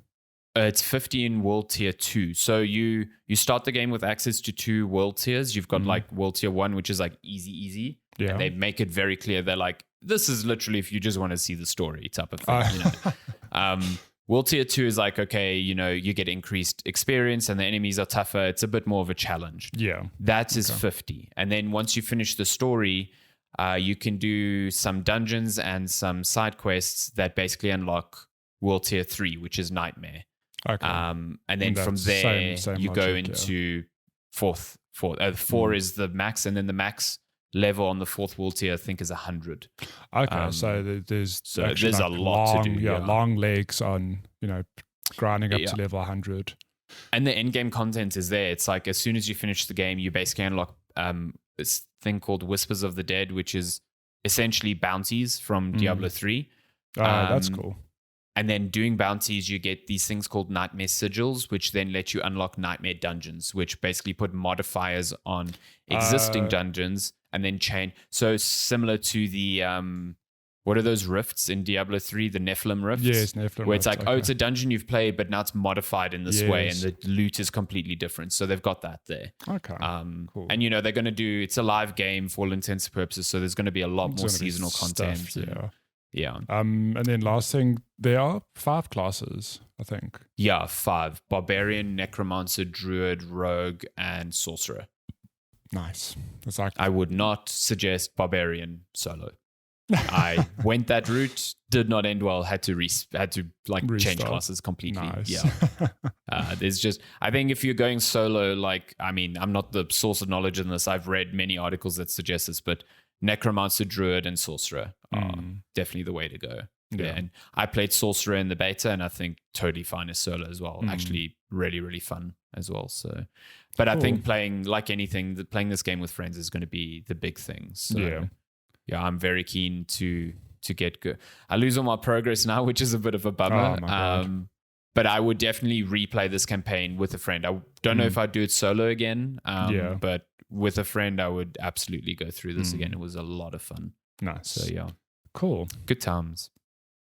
It's 50 in World Tier 2. So you start the game with access to 2 World Tiers. You've got like World Tier 1, which is like easy. Yeah. And they make it very clear. They're like, this is literally if you just want to see the story type of thing. World Tier 2 is like, okay, you get increased experience and the enemies are tougher. It's a bit more of a challenge. Yeah. That is 50. And then once you finish the story, you can do some dungeons and some side quests that basically unlock World Tier 3, which is Nightmare. Okay. And then from there, same you go into fourth. 4 is the max, and then the max level on the 4th World Tier, I think, is 100. Okay, so there's like a lot to do. Long legs on, grinding up to level 100. And the end-game content is there. It's like as soon as you finish the game, you basically unlock this thing called Whispers of the Dead, which is essentially bounties from Diablo 3. That's cool. And then doing bounties, you get these things called Nightmare Sigils, which then let you unlock Nightmare Dungeons, which basically put modifiers on existing dungeons and then chain. So similar to the, what are those rifts in Diablo 3? The Nephilim rifts? Yes, Nephilim where it's like, it's a dungeon you've played, but now it's modified in this way and the loot is completely different. So they've got that there. Okay, cool. And, they're going to do, it's a live game for all intents and purposes, so there's going to be a lot more seasonal content. Yeah. And then last thing, there are 5 classes, I think. Yeah, 5. Barbarian, Necromancer, Druid, Rogue, and Sorcerer. Nice. It's like I would not suggest Barbarian solo. I went that route, did not end well, had to change classes completely. Nice. Yeah. There's just, I think if you're going solo, I'm not the source of knowledge in this. I've read many articles that suggest this, but Necromancer, Druid, and Sorcerer are definitely the way to go. Yeah. And I played Sorcerer in the beta, and I think totally fine as solo as well. Actually, really, really fun as well. So, but cool. I think playing this game with friends is going to be the big thing. So, yeah, I'm very keen to get good. I lose all my progress now, which is a bit of a bummer. Oh, my God. But I would definitely replay this campaign with a friend. I don't know if I'd do it solo again. But with a friend, I would absolutely go through this again. It was a lot of fun. Nice. So, yeah. Cool. Good times.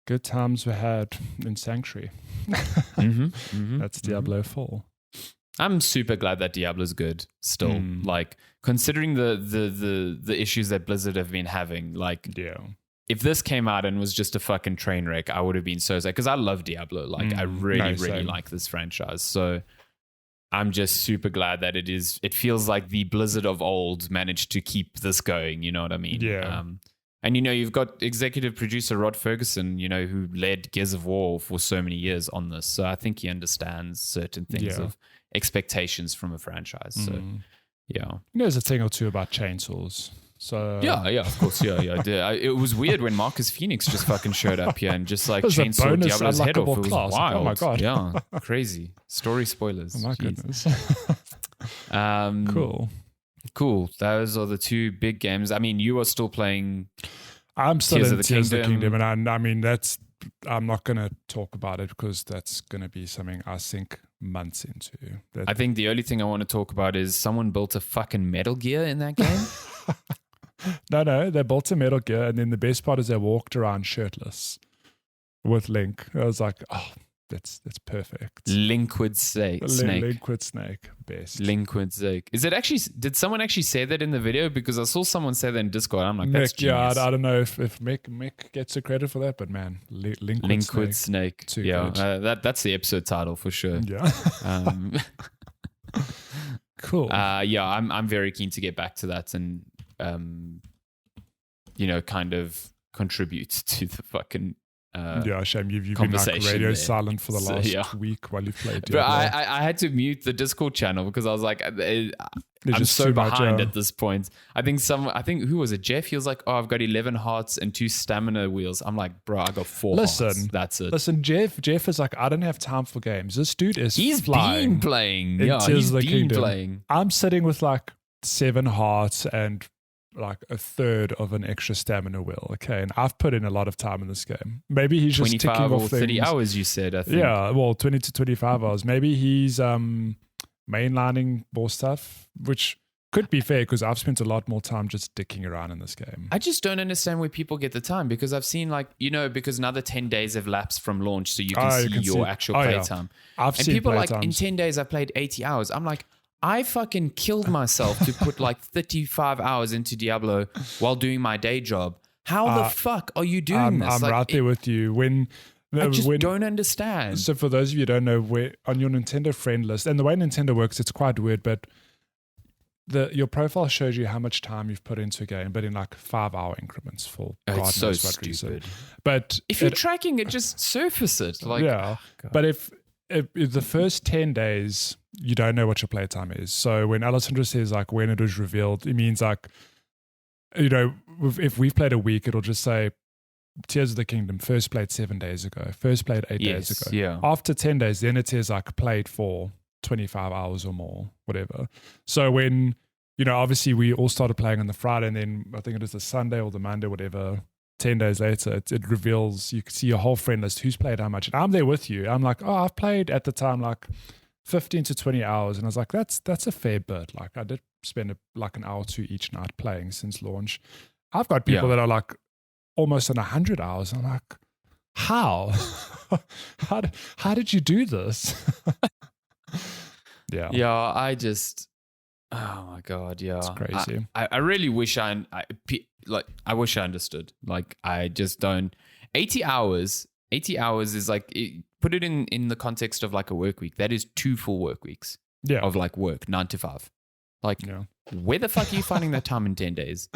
Good times we had in Sanctuary. That's Diablo 4. I'm super glad that Diablo's good still. Considering the issues that Blizzard have been having, if this came out and was just a fucking train wreck, I would have been so sad, because I love Diablo. I really like this franchise. So I'm just super glad that it feels like the Blizzard of old managed to keep this going. You know what I mean? Yeah. And, you've got executive producer Rod Ferguson, who led Gears of War for so many years on this. So I think he understands certain things of expectations from a franchise. So, yeah. There's a thing or two about chainsaws. So yeah, of course, yeah. It was weird when Marcus Phoenix just fucking showed up here and just chainsaw Diablo's head off. It was wild. Oh my God. Yeah, crazy. Story spoilers. Oh my goodness. Cool. Those are the 2 big games. I mean, you are still playing. I'm still in Tears of the Kingdom, and I mean I'm not going to talk about it because that's going to be something I sink months into. I think the only thing I want to talk about is someone built a fucking Metal Gear in that game. No, they built a Metal Gear, and then the best part is they walked around shirtless with Link. I was like, oh, that's perfect. Linkquid snake. Linkquid snake, best. Linkquid snake. Is it actually? Did someone actually say that in the video? Because I saw someone say that in Discord. I'm like, that's genius. Yeah, I don't know if Mick gets the credit for that, but man, Linkquid snake. That's the episode title for sure. Yeah. Cool. I'm very keen to get back to that and kind of contribute to the fucking yeah, shame you've been like radio silent for the last week while you've played Diablo. But I had to mute the Discord channel because I was like, I'm so behind at this point. I think who was it? Jeff. He was like, "Oh, I've got 11 hearts and 2 stamina wheels." I'm like, "Bro, I got 4 hearts. That's it." Listen, Jeff is like, "I don't have time for games." This dude is he's flying been playing. Yeah, he's been playing. I'm sitting with like 7 hearts and like a third of an extra stamina wheel. Okay, and I've put in a lot of time in this game. Maybe he's just ticking off things. 30 hours, you said. I think. Yeah, well, 20 to 25 hours. Maybe he's mainlining more stuff, which could be fair because I've spent a lot more time just dicking around in this game. I just don't understand where people get the time because I've seen because another 10 days have lapsed from launch, so you can see your actual playtime. I've seen people like in 10 days I played 80 hours. I'm like, I fucking killed myself to put like 35 hours into Diablo while doing my day job. How the fuck are you doing this? I'm right there with you. I just don't understand. So for those of you who don't know, on your Nintendo friend list, and the way Nintendo works, it's quite weird, but your profile shows you how much time you've put into a game, but in like 5-hour increments for God knows what stupid reason. But if you're tracking it, just surface it. Like, yeah, but if the first 10 days you don't know what your playtime is, so when Alessandra says like when it was revealed, it means like, you know, if we've played a week, it'll just say Tears of the Kingdom first played 7 days ago, first played 8 days ago. Yeah. After 10 days, then it says like played for 25 hours or more, whatever. So when, you know, obviously we all started playing on the Friday, and then I think it was the Sunday or the Monday, whatever, 10 days later, it reveals, you can see your whole friend list, who's played how much. And I'm there with you. I'm like, oh, I've played at the time like 15 to 20 hours. And I was like, that's a fair bit. Like I did spend like an hour or 2 each night playing since launch. I've got people that are like almost on 100 hours. I'm like, how? how did you do this? Yeah. Yeah, oh my God, yeah. It's crazy. I really wish I wish I understood. Like, I just don't. 80 hours is like, put it in the context of like a work week. That is 2 full work weeks of like work, 9 to 5. Like, where the fuck are you finding that time in 10 days?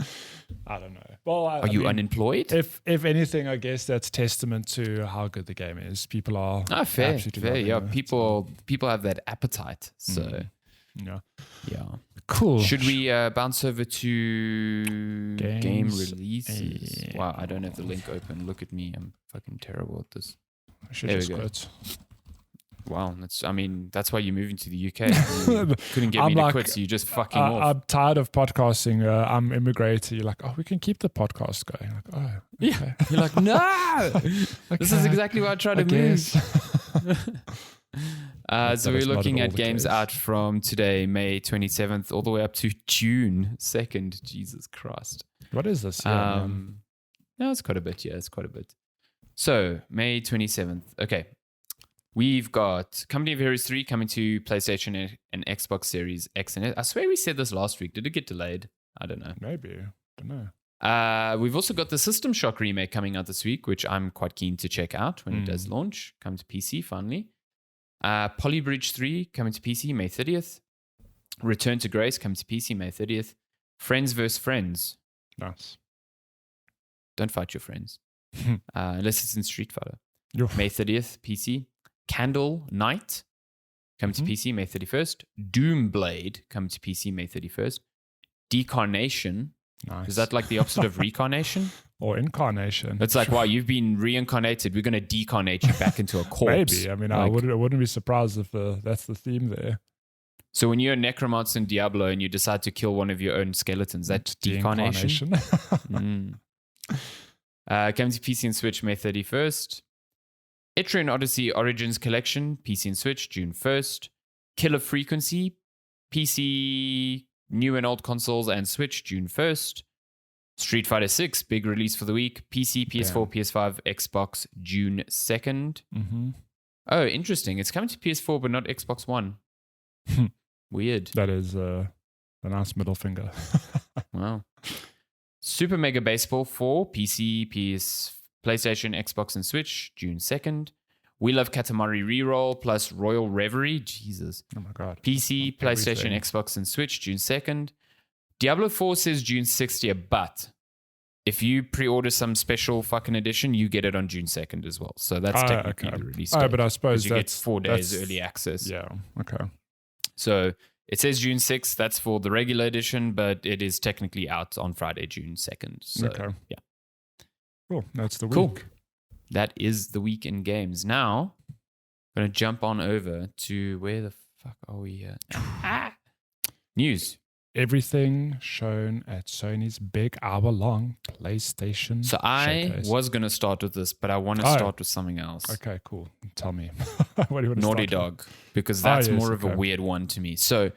I don't know. Well, are you unemployed? If anything, I guess that's testament to how good the game is. People are fair. Yeah, people have that appetite. So yeah. Cool. Should we bounce over to game releases? Yeah. Wow, I don't have the link open. Look at me. I'm fucking terrible at this. I should just quit. Wow, that's why you're moving to the UK. You couldn't get me to quit, so you just fucking off. I'm tired of podcasting. I'm immigrating. You're like, oh, we can keep the podcast going. Like, oh, okay. Yeah. You're like, no. Okay. This is exactly why I tried to move. So we're looking at games out from today, May 27th, all the way up to June 2nd. Jesus Christ. What is this? No, it's quite a bit. Yeah, it's quite a bit. So, May 27th. Okay. We've got Company of Heroes 3 coming to PlayStation and Xbox Series X and S. I swear we said this last week. Did it get delayed? I don't know. Maybe. Don't know. We've also got the System Shock remake coming out this week, which I'm quite keen to check out when it does launch. Come to PC finally. Polybridge 3 coming to PC May 30th. Return to Grace coming to PC May 30th. Friends vs. Friends. Nice. Don't fight your friends. Unless it's in Street Fighter. May 30th, PC. Candle Knight coming to PC May 31st. Doomblade coming to PC May 31st. Decarnation. Nice. Is that like the opposite of recarnation? Or incarnation? It's like, wow, you've been reincarnated. We're going to decarnate you back into a corpse. Maybe. I mean, I wouldn't be surprised if that's the theme there. So when you're a necromancer in Diablo and you decide to kill one of your own skeletons, that's decarnation. Coming to PC and Switch May 31st. Etrian Odyssey Origins Collection, PC and Switch, June 1st. Killer Frequency, PC, new and old consoles and Switch, June 1st. Street Fighter 6, big release for the week. PC, PS4, PS5, Xbox, June 2nd. Oh, interesting. It's coming to PS4, but not Xbox One. Weird. That is a nice middle finger. Wow. Super Mega Baseball 4, PC, PlayStation, Xbox, and Switch, June 2nd. We Love Katamari Reroll plus Royal Reverie. Jesus. Oh my God. PC, PlayStation, Xbox, and Switch, June 2nd. Diablo 4 says June 6th here, but if you pre-order some special fucking edition, you get it on June 2nd as well. So that's technically the release date. But I suppose you get 4 days early access. Yeah. Okay. So it says June 6th. That's for the regular edition, but it is technically out on Friday, June 2nd. So, yeah. Cool. That's the week. Cool. That is the week in games. Now, I'm going to jump on over to where the fuck are we here? News. Everything shown at Sony's big hour-long PlayStation So I showcase. was going to start with this, but I want to start with something else. Okay, cool. Tell me. What do you want to Naughty start Dog, with? because that's more of a weird one to me. So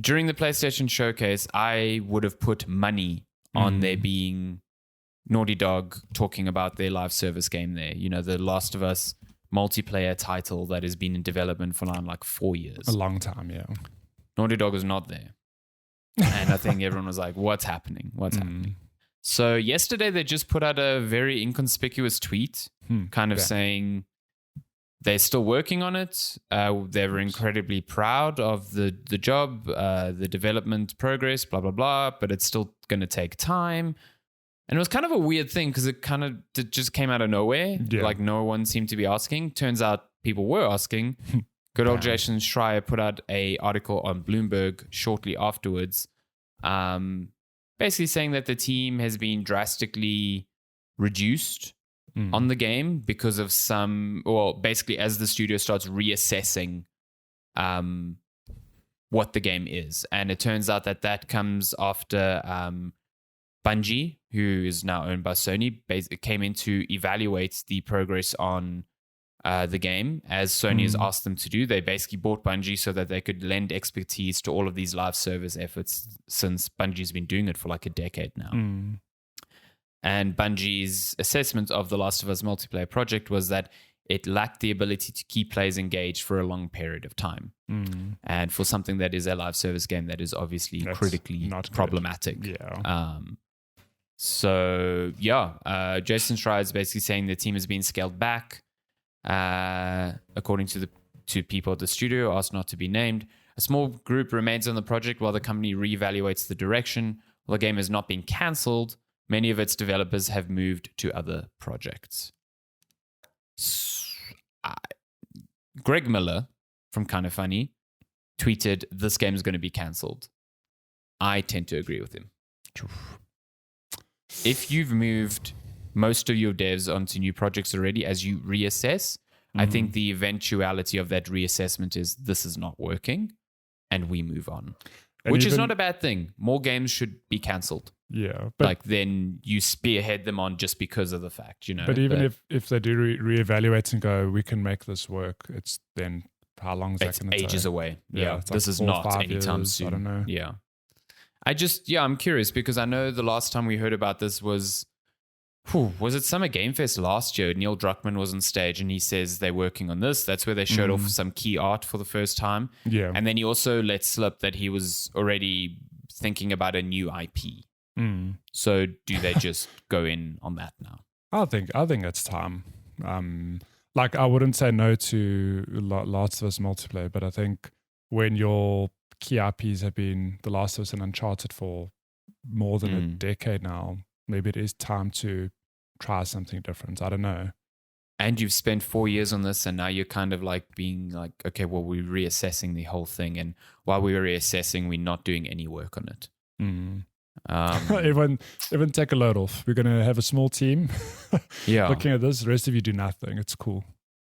during the PlayStation showcase, I would have put money on there being Naughty Dog talking about their live service game there. You know, the Last of Us multiplayer title that has been in development for now like 4 years. A long time, yeah. Naughty Dog was not there. And I think everyone was like, what's happening? What's happening? So yesterday they just put out a very inconspicuous tweet kind of saying they're still working on it. They were incredibly proud of the job, the development progress, blah, blah, blah, but it's still going to take time. And it was kind of a weird thing because it just came out of nowhere. Yeah. Like no one seemed to be asking. Turns out people were asking. Good old Jason Schreier put out an article on Bloomberg shortly afterwards, basically saying that the team has been drastically reduced on the game because of basically as the studio starts reassessing what the game is. And it turns out that comes after Bungie, who is now owned by Sony, basically came in to evaluate the progress on the game, as Sony has asked them to do. They basically bought Bungie so that they could lend expertise to all of these live service efforts, since Bungie's been doing it for like a decade now. And Bungie's assessment of the Last of Us multiplayer project was that it lacked the ability to keep players engaged for a long period of time. And for something that is a live service game, that is obviously critically problematic. So Jason Schreier is basically saying the team has been scaled back. According to people at the studio, asked not to be named. A small group remains on the project while the company reevaluates the direction. While the game has not been cancelled, many of its developers have moved to other projects. Greg Miller from Kinda Funny tweeted, "This game is going to be cancelled." I tend to agree with him. If you've moved most of your devs onto new projects already, as you reassess, I think the eventuality of that reassessment is this is not working and we move on, which is not a bad thing. More games should be cancelled. Yeah. But then you spearhead them on just because of the fact, you know. But even if they do reevaluate and go, we can make this work, it's then how long is that going to take? It's ages away. Yeah. This is not anytime soon. I don't know. Yeah. I'm curious because I know the last time we heard about this was it Summer Game Fest last year? Neil Druckmann was on stage and he says they're working on this. That's where they showed off some key art for the first time. Yeah. And then he also let slip that he was already thinking about a new IP. So do they just go in on that now? I think it's time. Like I wouldn't say no to Last of Us multiplayer, but I think when your key IPs have been The Last of Us and Uncharted for more than a decade now, maybe it is time to try something different. I don't know. And you've spent 4 years on this, and now you're kind of like being like, okay, well, we're reassessing the whole thing, and while we're reassessing, we're not doing any work on it. Everyone take a load off. We're going to have a small team looking at this. The rest of you do nothing. It's cool.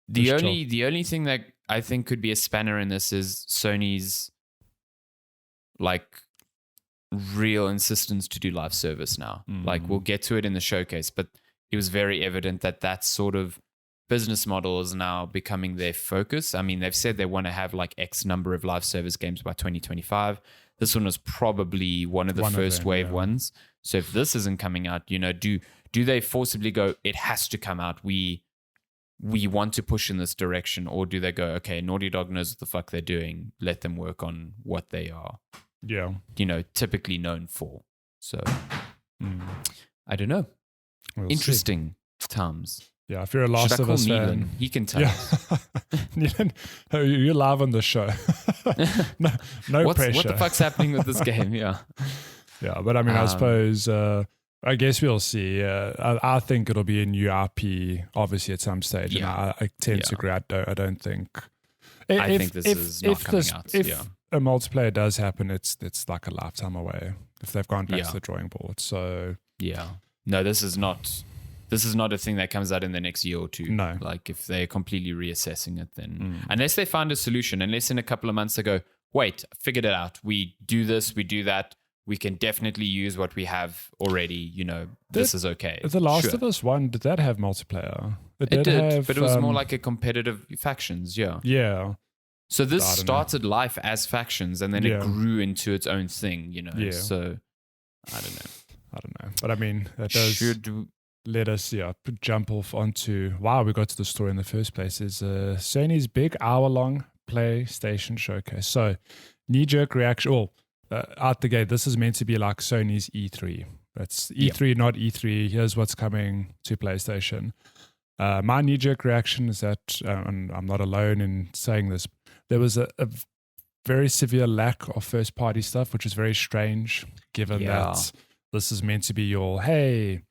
The only thing that I think could be a spanner in this is Sony's like real insistence to do live service now. Like we'll get to it in the showcase, but it was very evident that sort of business model is now becoming their focus. I mean, they've said they want to have like X number of live service games by 2025. This one was probably one of the first wave ones. So if this isn't coming out, you know, do they forcibly go, it has to come out, we want to push in this direction? Or do they go, okay, Naughty Dog knows what the fuck they're doing, let them work on what they are, typically known for. So I don't know. We'll Interesting times. Yeah, if you're a Last of Us fan, he can tell us. You're live on the show. no pressure. What the fuck's happening with this game? Yeah. Yeah, but I mean, I suppose I guess we'll see. I think it'll be a new RP, obviously, at some stage. Yeah. And I tend to agree. I don't think. I think this is not coming out. If a multiplayer does happen, it's like a lifetime away if they've gone back to the drawing board. So no, this is not a thing that comes out in the next year or two. No, like if they're completely reassessing it, then unless they find a solution, unless in a couple of months they go, wait, figured it out. We do this, we do that. We can definitely use what we have already. This is okay. The Last of Us 1, did that have multiplayer? It did have, but it was more like a competitive factions. Yeah. So this started life as factions, and then it grew into its own thing. So I don't know. But I mean, that does let us jump off onto why we got to the story in the first place. Is Sony's big hour-long PlayStation showcase. So knee-jerk reaction. Well, out the gate, this is meant to be like Sony's E3. That's E3, not E3. Here's what's coming to PlayStation. My knee-jerk reaction is that, and I'm not alone in saying this, there was a very severe lack of first-party stuff, which is very strange, given that this is meant to be your, hey,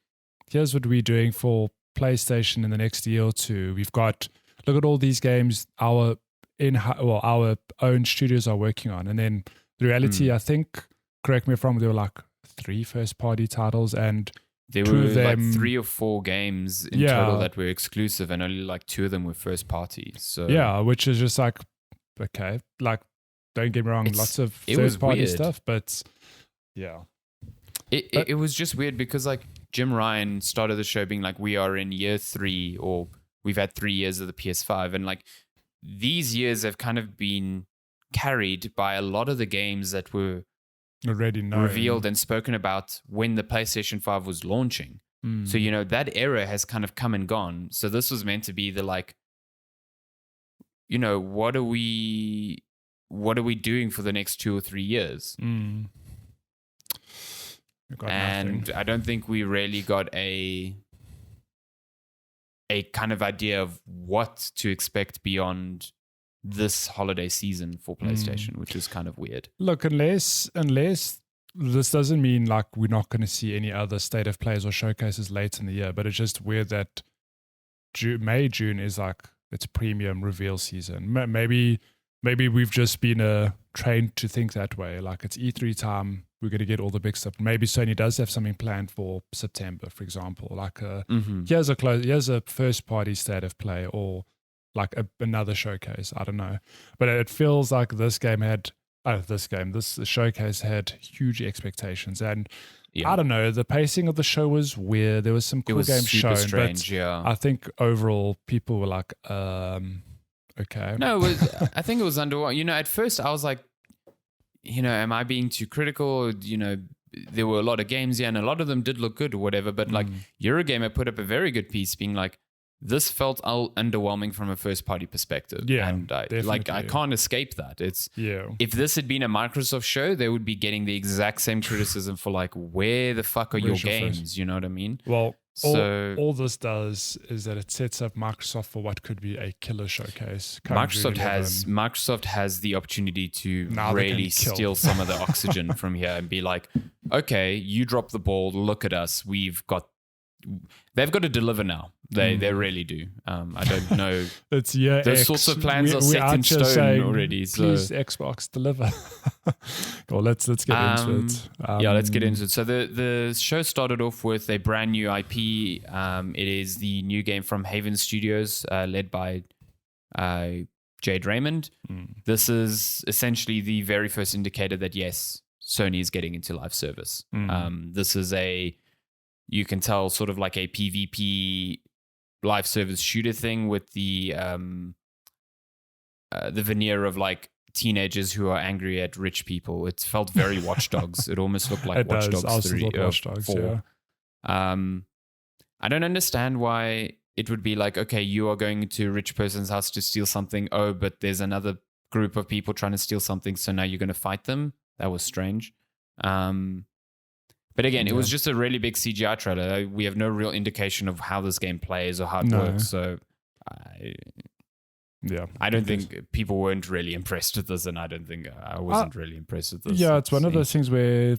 here's what we're doing for PlayStation in the next year or two. We've got, look at all these games our own studios are working on. And then the reality, I think, correct me if I'm wrong, there were like 3 first-party titles, and there were like 3 or 4 games in total that were exclusive, and only like 2 of them were first-party. So which is just like, okay, like, don't get me wrong, lots of third-party stuff, but It was just weird because like Jim Ryan started the show being like, we are in year 3, or we've had 3 years of the PS5, and like these years have kind of been carried by a lot of the games that were already revealed and spoken about when the PlayStation 5 was launching. So that era has kind of come and gone. So this was meant to be the like, what are we doing for the next 2 or 3 years? And nothing. I don't think we really got a kind of idea of what to expect beyond this holiday season for PlayStation, which is kind of weird. Look, unless this doesn't mean like we're not going to see any other state of plays or showcases late in the year, but it's just weird that June is like it's premium reveal season. Maybe we've just been trained to think that way. Like it's E3 time, we're going to get all the big stuff. Maybe Sony does have something planned for September, for example. Like here's a first party state of play, or like another showcase. I don't know, but it feels like this showcase had huge expectations, and I don't know, the pacing of the show was weird. There was some cool games shown, strange, but I think overall people were like, okay. No, I think it was underwhelming. At first I was like, am I being too critical? There were a lot of games here, and a lot of them did look good or whatever. But like Eurogamer put up a very good piece, being like, this felt underwhelming from a first-party perspective. Yeah, and I can't escape that. If this had been a Microsoft show, they would be getting the exact same criticism for like, where the fuck are your games? You know what I mean? Well, all this does is that it sets up Microsoft for what could be a killer showcase. Microsoft has the opportunity to really steal some of the oxygen from here and be like, okay, you dropped the ball. Look at us. They've got to deliver now. They really do. I don't know. Those sorts of plans are set in stone already. So please, Xbox, deliver. Well, let's get into it. Let's get into it. So the show started off with a brand new IP. It is the new game from Haven Studios, led by Jade Raymond. This is essentially the very first indicator that yes, Sony is getting into live service. This is you can tell sort of like a PvP live service shooter thing with the veneer of like teenagers who are angry at rich people. It felt very Watch Dogs. It almost looked like Watch Dogs 3 Watch Dogs, 4. Yeah. I don't understand why it would be like, okay, you are going to a rich person's house to steal something. Oh, but there's another group of people trying to steal something, so now you're going to fight them. That was strange. But again, it was just a really big CGI trailer. We have no real indication of how this game plays or how it works. So I don't think people weren't really impressed with this, and I don't think I wasn't really impressed with this. Yeah, it's one of those things where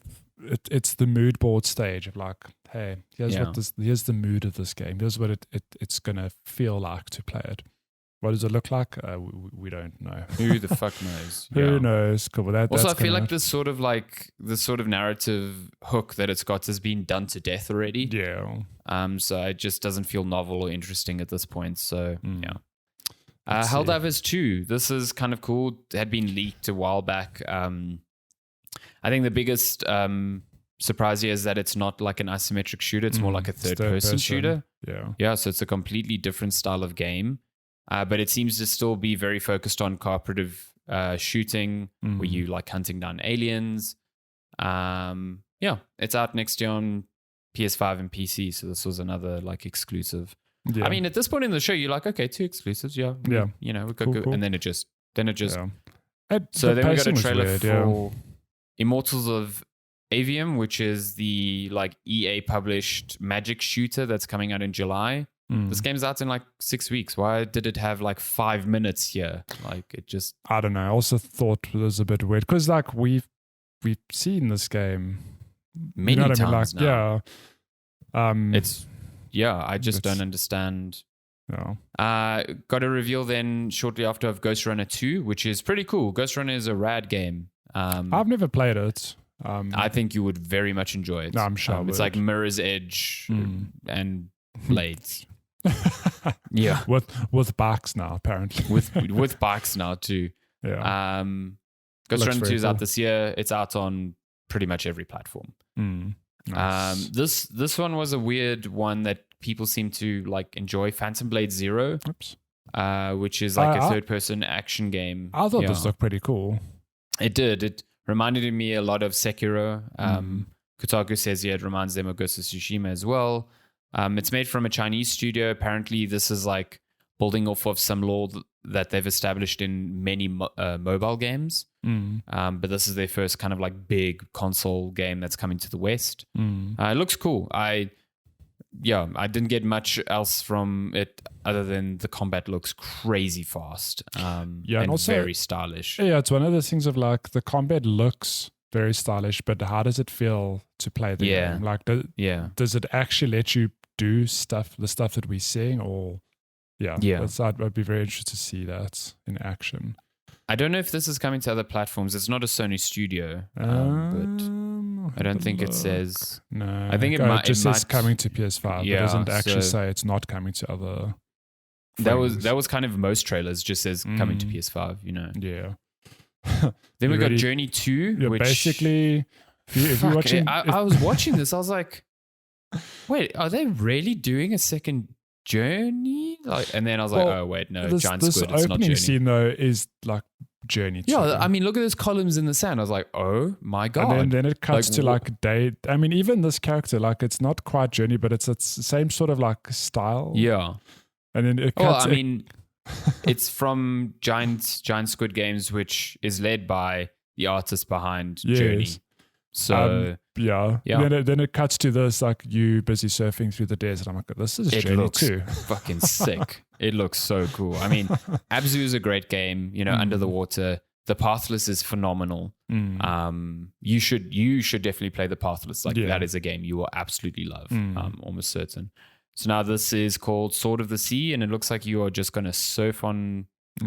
it's the mood board stage of like, hey, here's the mood of this game. Here's what it's gonna feel like to play it. What does it look like? We don't know. Who the fuck knows? Who knows? Cool. Well, also, I feel like this sort of narrative hook that it's got has been done to death already. Yeah. So it just doesn't feel novel or interesting at this point. So yeah. Helldivers 2. This is kind of cool. It had been leaked a while back. I think the biggest surprise here is that it's not like an isometric shooter. It's more like a third-person shooter. Yeah. Yeah, so it's a completely different style of game. But it seems to still be very focused on cooperative shooting, where you like hunting down aliens. Yeah, it's out next year on PS5 and PC. So this was another like exclusive. Yeah. I mean, at this point in the show, you're like, okay, 2 exclusives. Yeah. You know, we've got good. And then it just. Yeah. So then we got a trailer for Immortals of Avium, which is the like EA published magic shooter that's coming out in July. This game's out in like 6 weeks. Why did it have like 5 minutes here? Like it just... I don't know. I also thought it was a bit weird because like we've seen this game many times now. Yeah. I just don't understand. No. Got a reveal then shortly after of Ghost Runner 2, which is pretty cool. Ghost Runner is a rad game. I've never played it. I think you would very much enjoy it. No, I'm sure. It's like Mirror's Edge and Blades. Yeah, with bikes now apparently. with bikes now too. Yeah. Ghost Runner 2 is out this year. It's out on pretty much every platform. Nice. This one was a weird one that people seem to like enjoy. Phantom Blade Zero. Oops. Which is like a third-person action game. I thought this looked pretty cool. It did. It reminded me a lot of Sekiro. Kotaku says it reminds them of Ghost of Tsushima as well. It's made from a Chinese studio. Apparently, this is like building off of some lore that they've established in many mobile games. But this is their first kind of like big console game that's coming to the West. It looks cool. I didn't get much else from it other than the combat looks crazy fast. And also very stylish. Yeah, it's one of those things of like the combat looks very stylish, but how does it feel to play the game? Like, does it actually let you do the stuff that we're seeing, or I'd be very interested to see that in action. I don't know if this is coming to other platforms. It's not a Sony studio, but I don't think it says. No, I think it just says coming to PS5. Yeah, it doesn't actually say it's not coming to other. That was kind of most trailers. Just says coming to PS5. You know. Yeah. Then we got Journey 2, which basically, if you're watching, I was watching this. I was like, wait, are they really doing a second Journey? Like, and then I was like, oh wait, no, Giant Squid. It's not Journey. This opening scene though is like Journey 2. Yeah, I mean, look at those columns in the sand. I was like, oh my god. And then it cuts to like day. I mean, even this character, like, it's not quite Journey, but it's the same sort of like style. Yeah. And then it cuts. Well, I mean, it's from Giant Squid Games, which is led by the artist behind Journey. So then it cuts to this, like, you busy surfing through the desert. I'm like, this is Journey 2. Fucking sick. It looks so cool. I mean, Abzu is a great game. You know, Under the Water. The Pathless is phenomenal. You should definitely play The Pathless. Like, that is a game you will absolutely love. Almost certain. So now this is called Sword of the Sea, and it looks like you are just going to surf on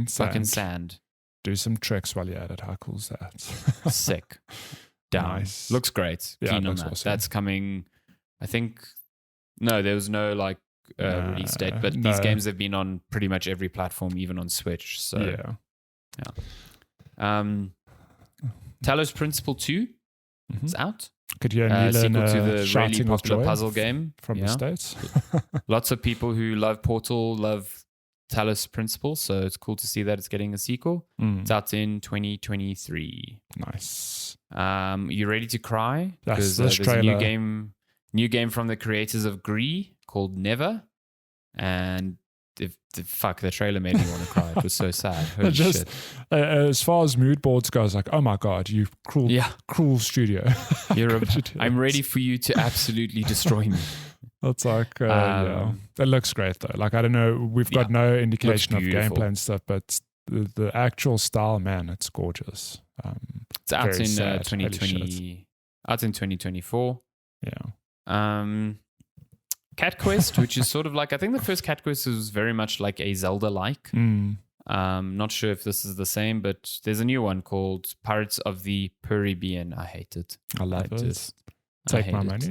fucking sand. Do some tricks while you're at it. How cool is that? Sick. Down. Nice. Looks great. Keen on that. Awesome. That's coming, I think. No, there was no like release date, but these games have been on pretty much every platform, even on Switch. So Talos Principle 2 is out. Could you hear sequel to the really popular puzzle game from the States? Lots of people who love Portal love Talos Principle, so it's cool to see that it's getting a sequel. It's out in 2023. Nice. You ready to cry? Because there's a new game from the creators of Gree called Never, and the trailer made me want to cry. It was so sad. Holy shit. As far as mood boards goes, like, oh my god, you cruel studio. I'm ready for you to absolutely destroy me. That's like, It looks great though. Like, I don't know, we've got no indication of gameplay and stuff, but the actual style, man, it's gorgeous. It's out in 2020. Out in 2024. Yeah. Cat Quest, which is sort of like, I think the first Cat Quest was very much like a Zelda-like. Not sure if this is the same, but there's a new one called Pirates of the Caribbean. I hate it. I love it. Take my money.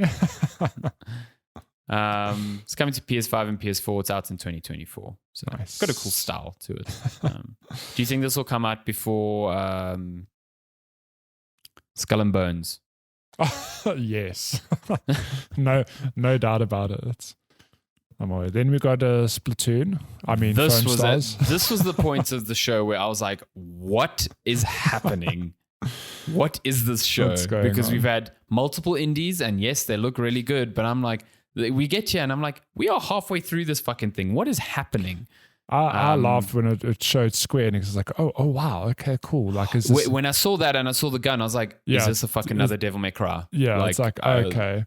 It's coming to PS5 and PS4. It's out in 2024. So nice. It's got a cool style to it. Do you think this will come out before Skull and Bones? Yes. No doubt about it. Then we got Splatoon. I mean, this Foam Stars. This was the point of the show where I was like, what is happening? What is this show? Because we've had multiple indies, and yes, they look really good, but I'm like, we get here and I'm like, we are halfway through this fucking thing. What is happening? I laughed when it showed Square Enix. It's like, oh wow, okay, cool. Like, is this... when I saw that and I saw the gun, I was like, is this a fucking another Devil May Cry? Yeah, it's like, okay.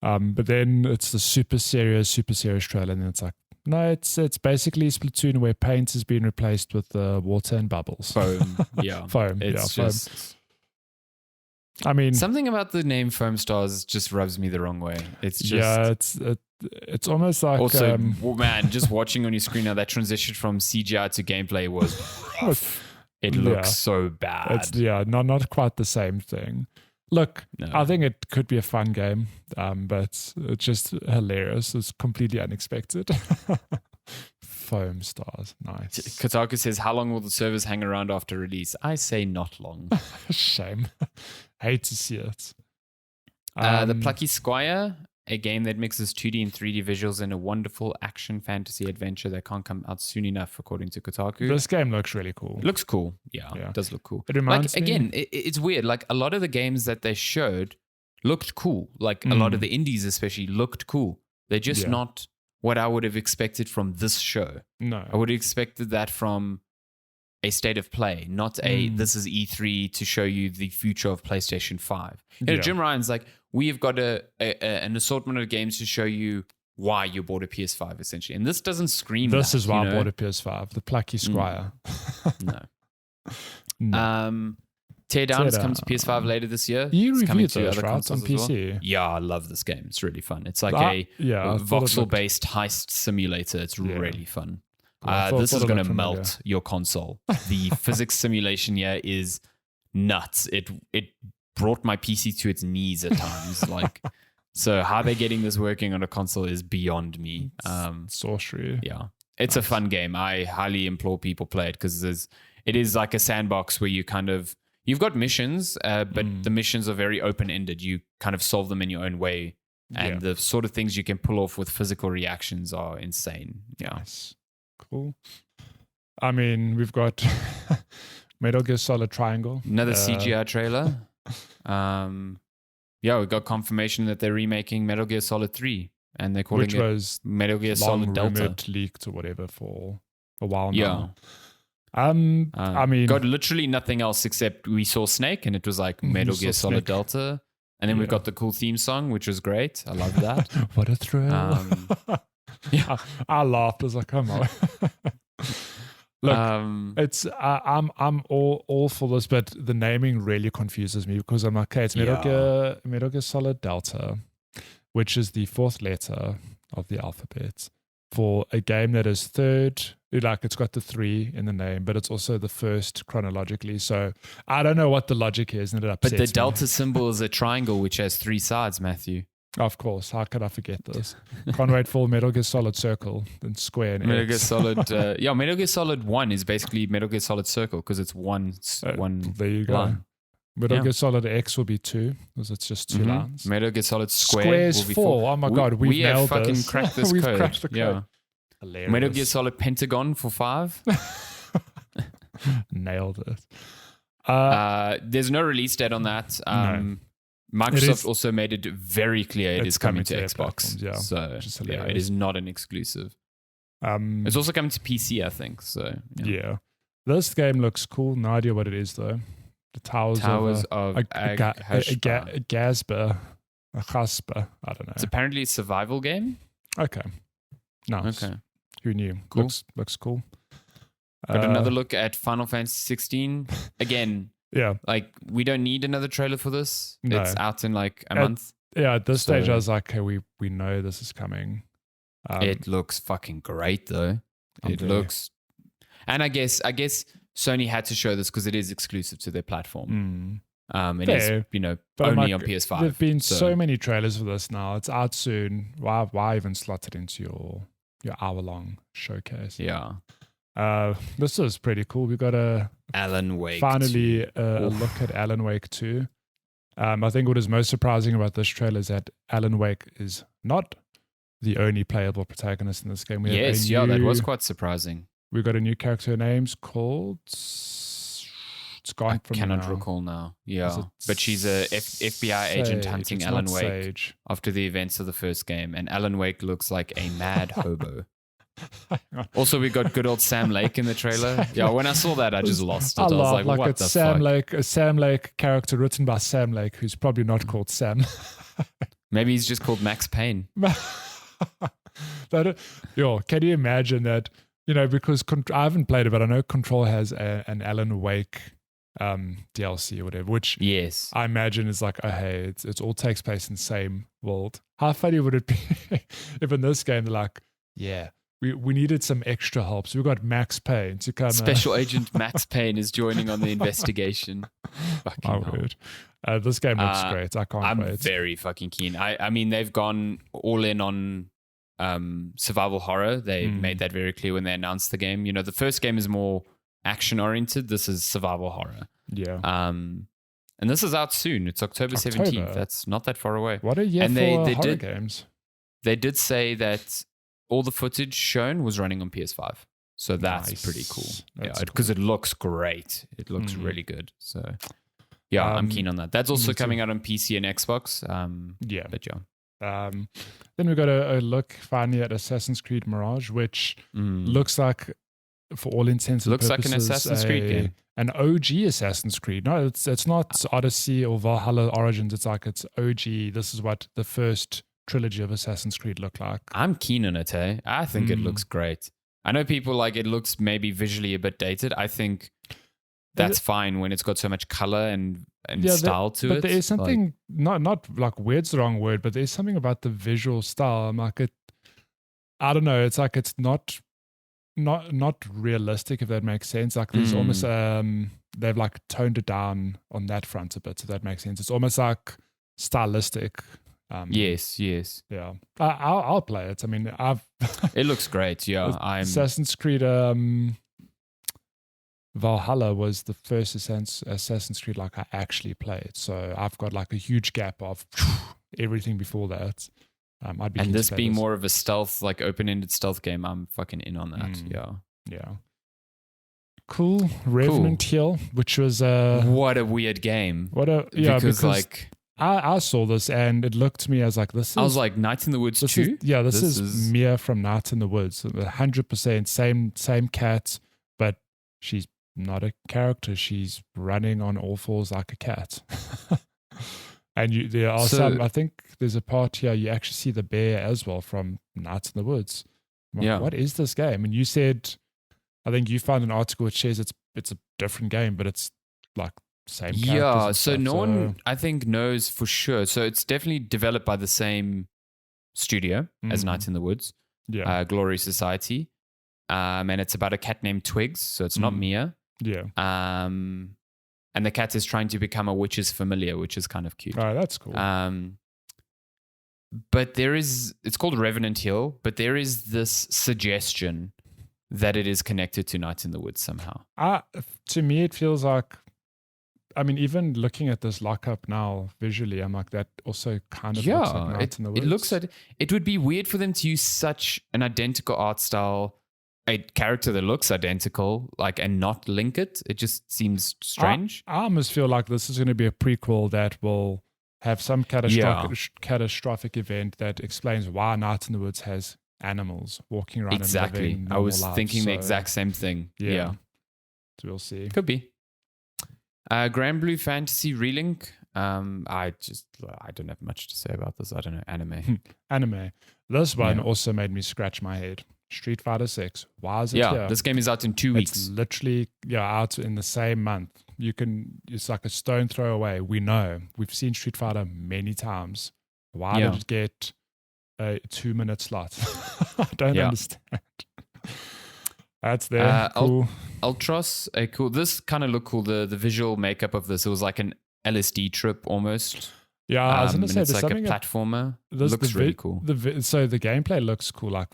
But then it's the super serious trailer, and then it's like, no, it's basically Splatoon where paint has been replaced with water and bubbles. Foam, yeah. Foam, it's just... foam. I mean, something about the name Foam Stars just rubs me the wrong way. It's just... Yeah, it's almost like... Also, man, just watching on your screen now, that transition from CGI to gameplay was rough. It looks so bad. It's not quite the same thing. Look, no. I think it could be a fun game, but it's just hilarious. It's completely unexpected. Foam Stars, nice. Kotaku says, how long will the servers hang around after release? I say not long. Shame. Hate to see it. The Plucky Squire, a game that mixes 2D and 3D visuals in a wonderful action fantasy adventure that can't come out soon enough, according to Kotaku. This game looks really cool. It looks cool. Yeah, it does look cool. It reminds me... Again, it's weird. Like, a lot of the games that they showed looked cool. Like, a lot of the indies especially looked cool. They're just not what I would have expected from this show. No. I would have expected that from a state of play, not this is E3 to show you the future of PlayStation 5. Jim Ryan's like, we've got an assortment of games to show you why you bought a PS5, essentially. And this doesn't scream This that, is why I bought a PS5, the Plucky Squire. No. Teardown is coming to PS5 later this year. You it's reviewed those, right, on PC? Well. Yeah, I love this game. It's really fun. It's like a voxel-based heist simulator. It's really fun. This is going to melt your console. The physics simulation here is nuts. It brought my PC to its knees at times. So how they're getting this working on a console is beyond me. Sorcery. Yeah, it's a fun game. I highly implore people play it because it is like a sandbox where you've got missions, but the missions are very open-ended. You kind of solve them in your own way, and the sort of things you can pull off with physical reactions are insane. Yeah. Nice. Cool. I mean, we've got Metal Gear Solid Triangle. Another CGI trailer. We got confirmation that they're remaking Metal Gear Solid 3, and they're calling it Metal Gear Solid Delta. Leaked or whatever for a while now. I mean, got literally nothing else except we saw Snake, and it was like Metal Gear Solid Delta, and then we've got the cool theme song, which was great. I love that. What a thrill! I laughed. I was like, come on. Look, it's I'm all for this, but the naming really confuses me because I'm like, okay, it's Metal Gear Solid Delta, which is the fourth letter of the alphabet for a game that is third. Like, it's got the 3 in the name, but it's also the first chronologically. So I don't know what the logic is, and it upsets me. But the delta symbol is a triangle which has 3 sides, Matthew. Of course. How could I forget this? Can't wait for Metal Gear Solid Circle and Square and Metal X. Gear Solid. Metal Gear Solid 1 is basically Metal Gear Solid Circle because it's one. There you go. Line. Metal Gear Solid X will be 2 because it's just 2 lines. Metal Gear Solid Square will be 4. Oh my god, we nailed have fucking this. cracked this We've code. cracked the code. Yeah. Hilarious. Metal Gear Solid Pentagon for 5. Nailed it. There's no release date on that. No. Microsoft also made it very clear it is coming to Xbox. So it is not an exclusive. It's also coming to PC, I think. So yeah. This game looks cool. No idea what it is though. The Towers of Gasper. A Gasper. I don't know. It's apparently a survival game. Okay. Nice. Okay. Who knew? Cool. Looks cool. Got another look at Final Fantasy 16. Again, yeah. Like, we don't need another trailer for this. No. It's out in like a month. at this stage, I was like, okay, we know this is coming. It looks fucking great, though. It looks, and I guess Sony had to show this because it is exclusive to their platform. It is, only on PS5. There've been so many trailers for this now. It's out soon. Why even slot it into your hour-long showcase? Yeah. This is pretty cool. We got Alan Wake finally a look at Alan Wake 2. I think what is most surprising about this trailer is that Alan Wake is not the only playable protagonist in this game. That was quite surprising. We got a new character names called. It's gone from. I cannot recall now. Yeah, but she's a FBI agent hunting Alan Wake Sage. After the events of the first game, and Alan Wake looks like a mad hobo. Also, we got good old Sam Lake in the trailer. Yeah, when I saw that, I just lost it. I was like, what the Sam fuck? Lake, a Sam Lake character written by Sam Lake, who's probably not called Sam. Maybe he's just called Max Payne. Can you imagine that? Because I haven't played it, but I know Control has an Alan Wake DLC or whatever, which yes, I imagine is like, oh hey, it all takes place in the same world. How funny would it be if in this game they're like, yeah, we needed some extra help, so we got Max Payne to come. Special Agent Max Payne is joining on the investigation. My word. This game looks great. I can't wait. I'm very fucking keen. I mean, they've gone all in on survival horror. They made that very clear when they announced the game. The first game is more action oriented. This is survival horror. Yeah. And this is out soon. It's October 17th. That's not that far away. What a year for horror games. They did say that all the footage shown was running on PS5. So that's pretty cool. Because it looks great. It looks really good. So yeah, I'm keen on that. That's also coming out on PC and Xbox. Then we got a look finally at Assassin's Creed Mirage, which looks like, for all intents and purposes, like an Assassin's Creed game. An OG Assassin's Creed. No, it's not Odyssey or Valhalla Origins. It's OG. This is what the first trilogy of Assassin's Creed looked like. I'm keen on it, hey? I think it looks great. I know people like it looks maybe visually a bit dated. I think that's fine when it's got so much color and style to it. But there is something, not like weird's the wrong word, but there's something about the visual style. I'm like, I don't know. It's like it's not realistic, if that makes sense. Like there's almost they've like toned it down on that front a bit, if that makes sense. It's almost like stylistic. Yes. Yeah, I'll play it. I mean, it looks great. Yeah, Assassin's Creed Valhalla was the first Assassin's Creed like I actually played. So I've got like a huge gap of everything before that. I'd be, and this being more of a stealth, like open-ended stealth game, I'm fucking in on that. Yeah. Cool. Revenant Hill, which was what a weird game. Because like I saw this and it looked to me as like this. I was like Night in the Woods 2. This is Mia from Night in the Woods. 100% same cat, but she's not a character. She's running on all fours like a cat. And there are some, I think there's a part here you actually see the bear as well from Night in the Woods. Like, what is this game? And you said, I think you found an article which says it's a different game, but it's like same characters. Yeah, so no one, I think, knows for sure. So it's definitely developed by the same studio as Night in the Woods, Glory Society. And it's about a cat named Twigs, so it's not Mia. Yeah. And the cat is trying to become a witch's familiar, which is kind of cute. Oh, that's cool. But it's called Revenant Hill, but there is this suggestion that it is connected to Night in the Woods somehow. To me, it feels like, I mean, even looking at this lockup now visually, I'm like, that also kind of looks like Night in the Woods. It looks like, it would be weird for them to use such an identical art style, a character that looks identical, like, and not link it. It just seems strange. I almost feel like this is going to be a prequel that will have some catastrophic event that explains why Night in the Woods has animals walking around and living I was lives. thinking the exact same thing. Yeah. So we'll see. Could be. Grand Blue Fantasy Relink. I don't have much to say about this. I don't know. Anime. This one also made me scratch my head. Street Fighter 6. Why is it here? This game is out in 2 weeks. It's literally out in the same month. It's like a stone throw away. We know. We've seen Street Fighter many times. Why did it get a 2-minute slot? I don't understand. That's there. Cool. Ultros, cool. This kind of looked cool. The visual makeup of this, it was like an LSD trip almost. Yeah, I was going to say it's like a platformer. Looks really cool. So the gameplay looks cool, like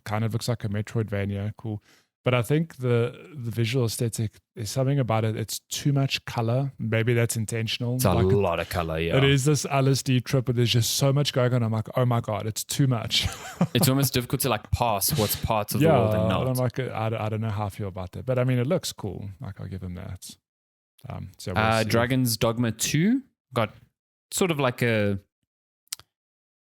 kind of looks like a Metroidvania. Cool. But I think the visual aesthetic is something about it. It's too much color. Maybe that's intentional. It's like a lot of color, yeah. It is this LSD trip, but there's just so much going on. I'm like, oh my God, it's too much. It's almost difficult to like pass what's parts of the world and not. I'm like, I don't know how I feel about that. But I mean, it looks cool. Like, I'll give him that. So we'll Dragon's Dogma 2 got sort of like a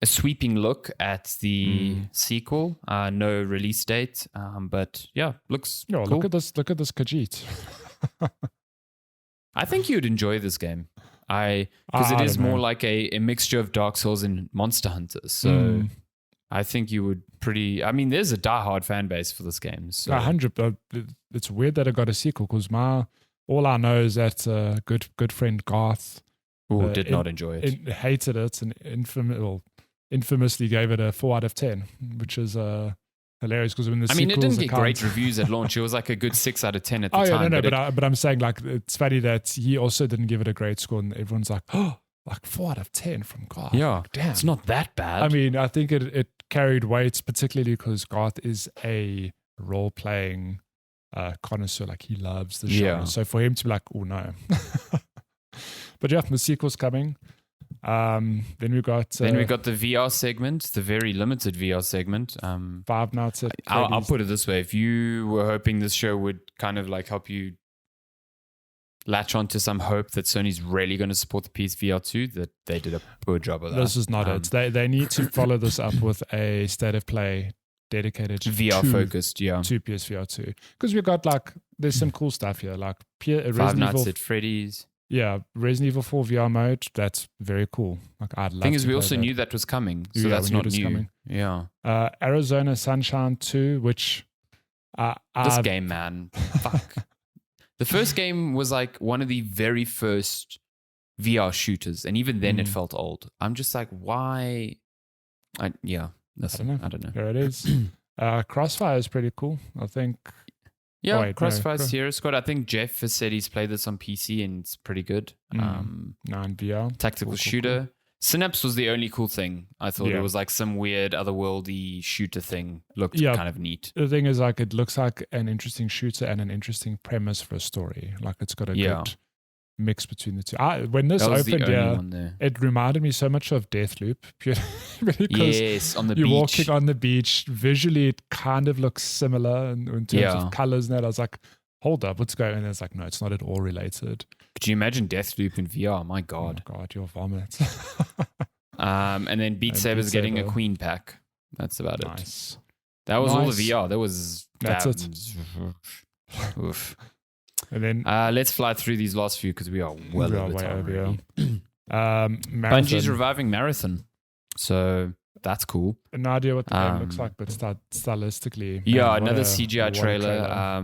sweeping look at the sequel. No release date, but yeah, looks cool. Look at this Khajiit. I think you'd enjoy this game. Because it is more like a mixture of Dark Souls and Monster Hunter. So I think you would there's a diehard fan base for this game. So 100. It's weird that it got a sequel because all I know is that good friend Garth did not enjoy it. Hated it and infamously gave it a 4 out of 10, which is hilarious because when the it didn't get great reviews at launch. It was like a good 6 out of 10 at the time. But I'm saying like it's funny that he also didn't give it a great score, and everyone's like, oh, like 4 out of 10 from Garth. Yeah, damn, it's not that bad. I mean, I think it carried weight, particularly because Garth is a role playing connoisseur. Like he loves the genre, so for him to be like, oh no. But yeah, the sequel's coming. Then we got the VR segment, the very limited VR segment. Five Nights at I'll put it this way: if you were hoping this show would kind of like help you latch onto some hope that Sony's really going to support the PSVR 2, that they did a poor job of that. This is not it. They need to follow this up with a state of play dedicated VR focused, to PSVR 2, because we've got like there's some cool stuff here, like Five Nights at Freddy's. Yeah, Resident Evil 4 VR mode. That's very cool. Like I'd love. Thing is, we also knew that was coming, so that's not new. Coming. Yeah. Arizona Sunshine 2, which this game, man, fuck. The first game was like one of the very first VR shooters, and even then it felt old. I'm just like, why? I don't know. There it is. Crossfire is pretty cool, I think. Yeah, Crossfire Sierra Squad. I think Jeff has said he's played this on PC and it's pretty good. Now in VR. Tactical shooter. Cool. Synapse was the only cool thing. I thought it was like some weird otherworldly shooter thing. Looked kind of neat. The thing is, like, it looks like an interesting shooter and an interesting premise for a story. Like, it's got a good mix between the two. When this opened, it reminded me so much of Deathloop. Yes, on the beach. You're walking on the beach. Visually, it kind of looks similar in terms of colors and that. I was like, hold up, what's going on? And it's like, no, it's not at all related. Could you imagine Deathloop in VR? My God. Oh my God, you'll vomit. And then Beat Saber's getting a Queen pack. That's about it. That was all the VR. That's it. Oof. And then let's fly through these last few because we are well over time already. Bungie's reviving Marathon. So that's cool. No idea what the game looks like, but stylistically. Yeah, another CGI trailer.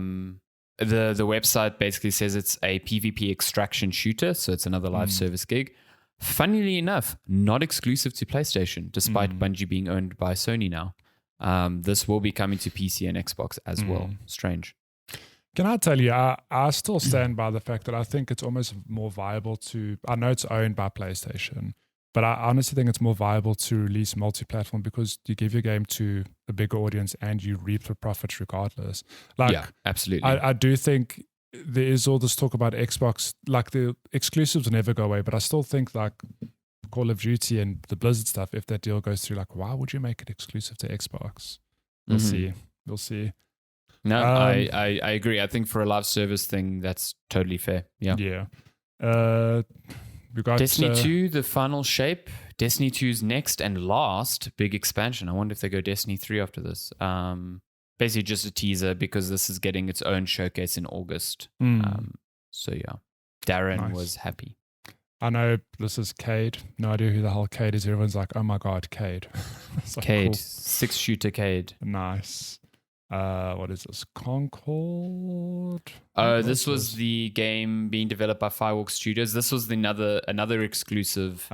The website basically says it's a PvP extraction shooter, so it's another live service gig. Funnily enough, not exclusive to PlayStation, despite Bungie being owned by Sony now. This will be coming to PC and Xbox as well. Strange. Can I tell you, I still stand by the fact that I think it's almost more viable to, I know it's owned by PlayStation, but I honestly think it's more viable to release multi-platform because you give your game to a bigger audience and you reap the profits regardless. Like, yeah, absolutely. I do think there is all this talk about Xbox, like the exclusives will never go away, but I still think like Call of Duty and the Blizzard stuff, if that deal goes through, like, why would you make it exclusive to Xbox? We'll see. No, I agree. I think for a live service thing, that's totally fair. Yeah. We got Destiny 2, the final shape. Destiny 2's next and last big expansion. I wonder if they go Destiny 3 after this. Basically just a teaser because this is getting its own showcase in August. So yeah, Darren was happy. I know this is Cade. No idea who the hell Cade is. Everyone's like, oh my God, Cade. Cade, cool. 6-shooter Cade. Nice. What is this? Concord? This was the game being developed by Firewalk Studios. This was another exclusive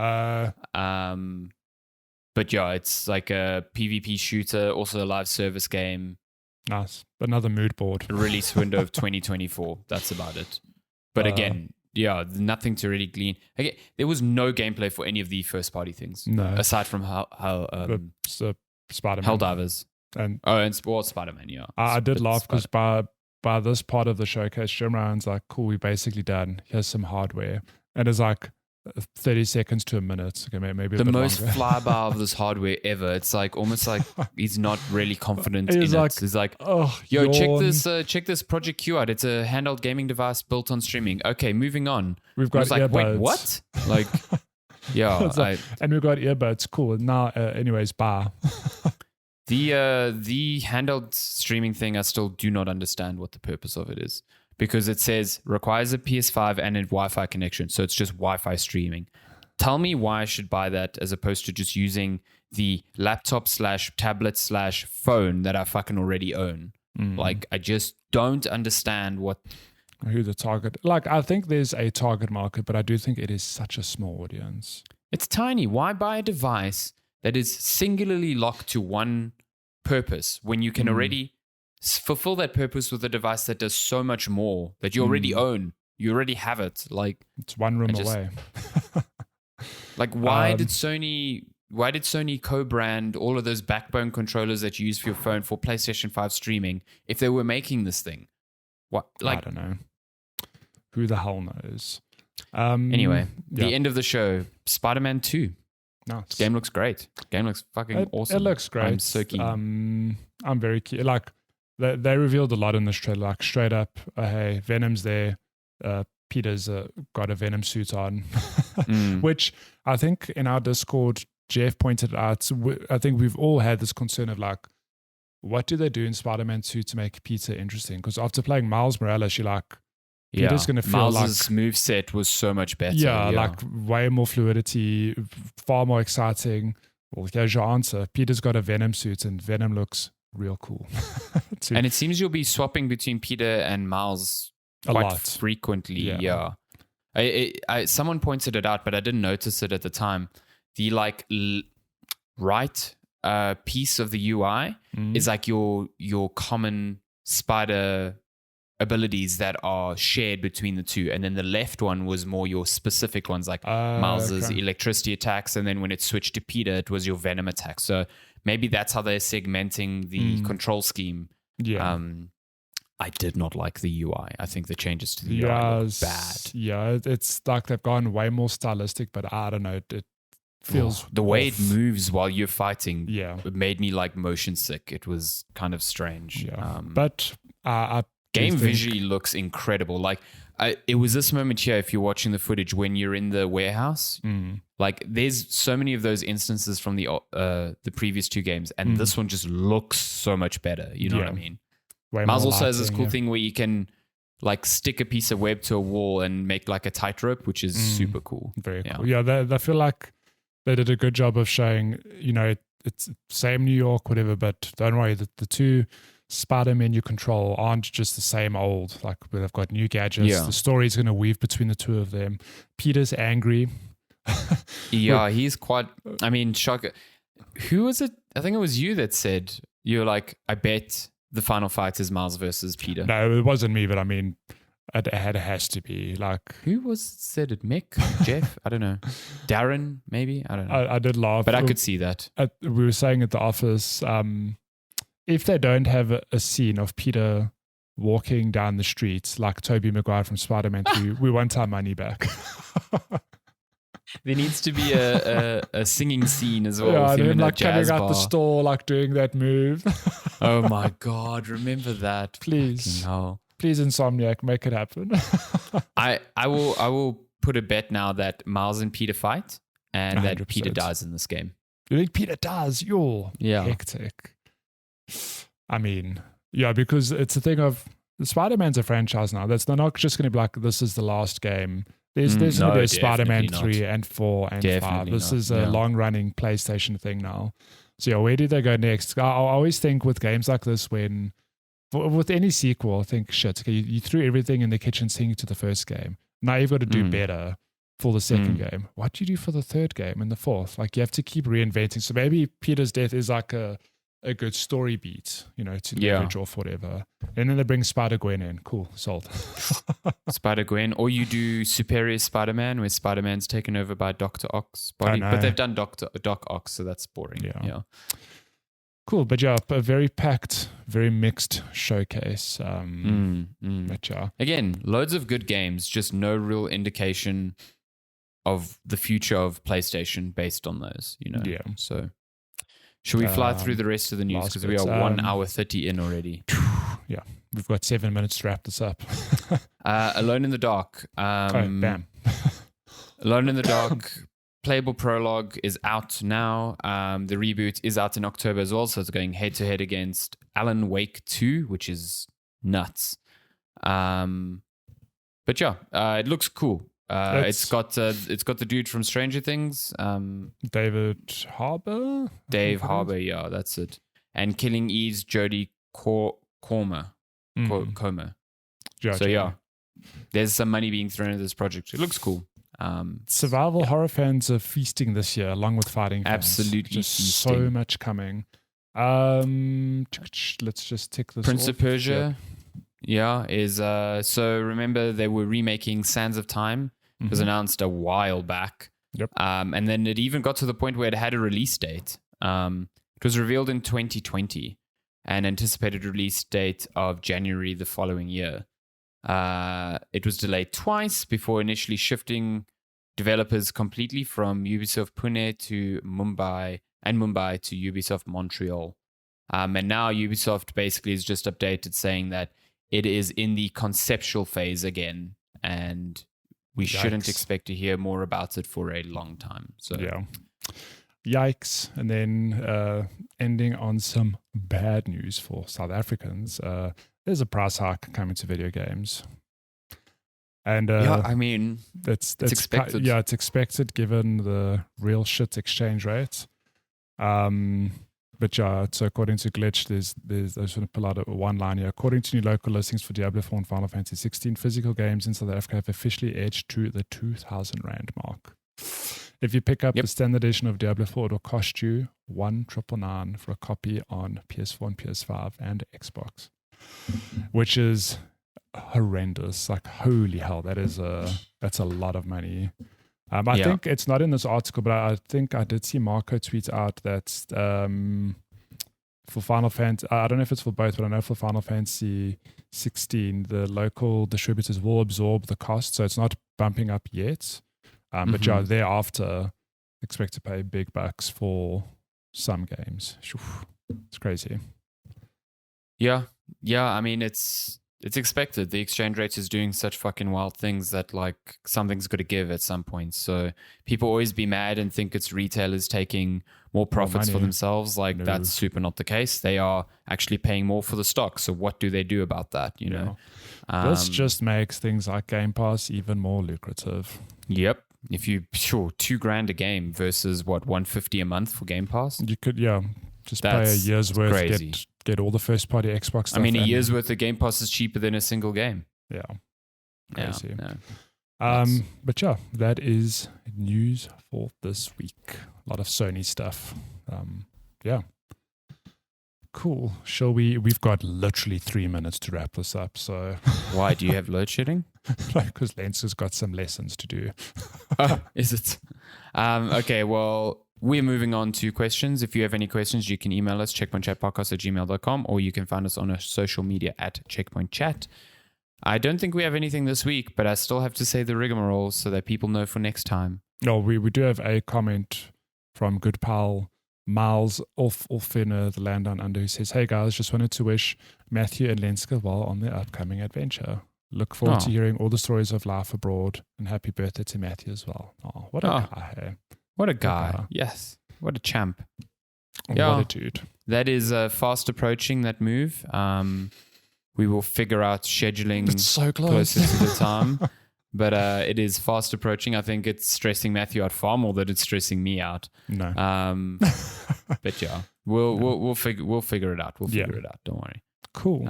But yeah, it's like a PvP shooter, also a live service game. Nice. Another mood board. Release window of 2024. That's about it. But again, yeah, nothing to really glean. Again, there was no gameplay for any of the first party things. No. Aside from Spider-Man. Helldivers. And Spider-Man, yeah. I did laugh because by this part of the showcase, Jim Ryan's like, cool, we're basically done. Here's some hardware. And it's like 30 seconds to a minute. Okay, maybe the most flyby of this hardware ever. It's like almost like he's not really confident in it. He's like, oh, yo, check this Project Q out. It's a handheld gaming device built on streaming. Okay, moving on. We've got like, earbuds. Wait, what? Like, yeah. And we've got earbuds. Cool. Now, anyways, bye. The handheld streaming thing, I still do not understand what the purpose of it is. Because it says requires a PS5 and a Wi-Fi connection. So it's just Wi-Fi streaming. Tell me why I should buy that as opposed to just using the laptop / tablet / phone that I fucking already own. Like, I just don't understand who the target. Like, I think there's a target market, but I do think it is such a small audience. It's tiny. Why buy a device that is singularly locked to one purpose when you can already fulfill that purpose with a device that does so much more that you already own? You already have it. Like, it's one room away. Like, why did Sony co-brand all of those backbone controllers that you use for your phone for PlayStation 5 streaming if they were making this thing? What? Like, I don't know. Who the hell knows? Anyway, the end of the show, Spider-Man 2. Nice. This game looks great. Game looks fucking awesome. It looks great. I'm so keen. I'm very keen. Like, they revealed a lot in this trailer. Like, straight up, hey, Venom's there. Peter's got a Venom suit on, which I think in our Discord, Jeff pointed out. I think we've all had this concern of like, what do they do in Spider-Man 2 to make Peter interesting? Because after playing Miles Morales, you're like, Peter's going to feel Miles's moveset was so much better. Yeah, like way more fluidity, far more exciting. Well, here's your answer. Peter's got a Venom suit and Venom looks real cool. And it seems you'll be swapping between Peter and Miles quite frequently. Yeah. Someone pointed it out, but I didn't notice it at the time. The like right piece of the UI is like your common spider abilities that are shared between the two, and then the left one was more your specific ones, like Miles's electricity attacks, and then when it switched to Peter, it was your Venom attacks. So maybe that's how they're segmenting the control scheme. Yeah. I did not like the UI. I think the changes to the UI look bad. Yeah, it's like they've gone way more stylistic, but I don't know. It feels the way it moves while you're fighting. Yeah, it made me like motion sick. It was kind of strange. Yeah, but game visually looks incredible. Like it was this moment here, if you're watching the footage when you're in the warehouse, like there's so many of those instances from the previous two games, and this one just looks so much better. You know what I mean? Miles also has this cool thing where you can like stick a piece of web to a wall and make like a tightrope, which is super cool. Very cool. Yeah, they feel like they did a good job of showing, you know, it's same New York, whatever, but don't worry, the two Spider-Man you control aren't just the same old, like where they've got new gadgets. Yeah. The story's going to weave between the two of them. Peter's angry. Yeah, he's quite, I mean, shock. Who was it? I think it was you that said, you're like, I bet the final fight is Miles versus Peter. No, it wasn't me, but I mean, it has to be like. Who said it? Mick? Jeff? I don't know. Darren, maybe? I don't know. I did laugh. But I could see that. We were saying at the office, if they don't have a scene of Peter walking down the streets like Tobey Maguire from Spider-Man 2, we want our money back. There needs to be a singing scene as well. Yeah, with him in like a jazz coming out bar. the store, like doing that move. Oh my God, remember that. Please. Please, Insomniac, make it happen. I will put a bet now that Miles and Peter fight and 100%. That Peter dies in this game. You think Peter dies? You're hectic. I mean, yeah, because it's a thing of Spider-Man's a franchise now. That's not just going to be like, this is the last game. There's going to be a Spider-Man 3 and 4 and definitely 5. This is a long-running PlayStation thing now. So yeah, where do they go next? I always think with games like this, with any sequel, I think, shit, okay, you threw everything in the kitchen sink to the first game. Now you've got to do better for the second game. What do you do for the third game and the fourth? Like, you have to keep reinventing. So maybe Peter's death is like a good story beat, to leverage off whatever. And then they bring Spider-Gwen in. Cool, sold. Spider-Gwen. Or you do Superior Spider-Man, where Spider-Man's taken over by Dr. Ock's body. But they've done Doc Ock, so that's boring. Yeah. Cool, but yeah, a very packed, very mixed showcase. But yeah. Again, loads of good games, just no real indication of the future of PlayStation based on those, Yeah. So, should we fly through the rest of the news? Because we are 1 hour 30 in already. Yeah, we've got 7 minutes to wrap this up. Alone in the Dark. Bam. Alone in the Dark. Playable prologue is out now. The reboot is out in October as well, so it's going head-to-head against Alan Wake 2, which is nuts. But yeah, it looks cool. It's got the dude from Stranger Things. David Harbour? Dave Harbour, yeah, that's it. And Killing Eve's Jodie Comer. So yeah, there's some money being thrown at this project. It looks cool. Survival horror fans are feasting this year, along with fighting fans. Absolutely just feasting. So much coming. Let's just tick this Prince off. of Persia, is so remember they were remaking Sands of Time. It was announced a while back. Yep. And then it even got to the point where it had a release date. It was revealed in 2020, and anticipated release date of January the following year. It was delayed twice before initially shifting developers completely from Ubisoft Pune to Mumbai to Ubisoft Montreal. And now Ubisoft basically is just updated saying that it is in the conceptual phase again, and we shouldn't expect to hear more about it for a long time. So yeah. Yikes. And then ending on some bad news for South Africans. There's a price hike coming to video games. And I mean, it's expected. It's expected given the real shit exchange rate. But yeah, so according to Glitch, there's I just want to pull out one line here. According to new local listings for Diablo IV and Final Fantasy 16, physical games in South Africa have officially edged to the 2,000 Rand mark. If you pick up the standard edition of Diablo IV, it will cost you 1,999 for a copy on PS4 and PS5 and Xbox, which is horrendous. Like, holy hell, that's a lot of money. I think it's not in this article, but I think I did see Marco tweet out that for Final Fantasy, I don't know if it's for both, but I know for Final Fantasy 16, the local distributors will absorb the cost, so it's not bumping up yet. But yeah, thereafter, expect to pay big bucks for some games. It's crazy. Yeah. I mean, it's expected. The exchange rate is doing such fucking wild things that like something's got to give at some point. So people always be mad and think it's retailers taking more profits for themselves. Like that's super not the case. They are actually paying more for the stock. So what do they do about that? You know, this just makes things like Game Pass even more lucrative. Yep. If you $2,000 a game versus what $150 a month for Game Pass, you could just pay a year's worth. Crazy. Get all the first party Xbox stuff. I mean, a year's worth of Game Pass is cheaper than a single game. Yeah. Crazy. Yeah, but yeah, that is news for this week. A lot of Sony stuff. Yeah. Cool. Shall we? We've got literally 3 minutes to wrap this up. So why do you have load shedding? Because Lance has got some lessons to do. Is it? Okay. Well, we're moving on to questions. If you have any questions, you can email us checkpointchatpodcast@gmail.com, or you can find us on our social media @checkpointchat. I don't think we have anything this week, but I still have to say the rigmarole so that people know for next time. No, we do have a comment from good pal Miles Olfiner, the land down under, who says, "Hey guys, just wanted to wish Matthew and Lenska well on their upcoming adventure. Look forward to hearing all the stories of life abroad, and happy birthday to Matthew as well." Oh, what a guy. Hey? What a guy. Yes. What a champ. What a dude. That is fast approaching, that move. We will figure out scheduling it's so close. closer to the time. But it is fast approaching. I think it's stressing Matthew out far more than it's stressing me out. No. But yeah, we'll figure it out. We'll figure it out. Don't worry. Cool.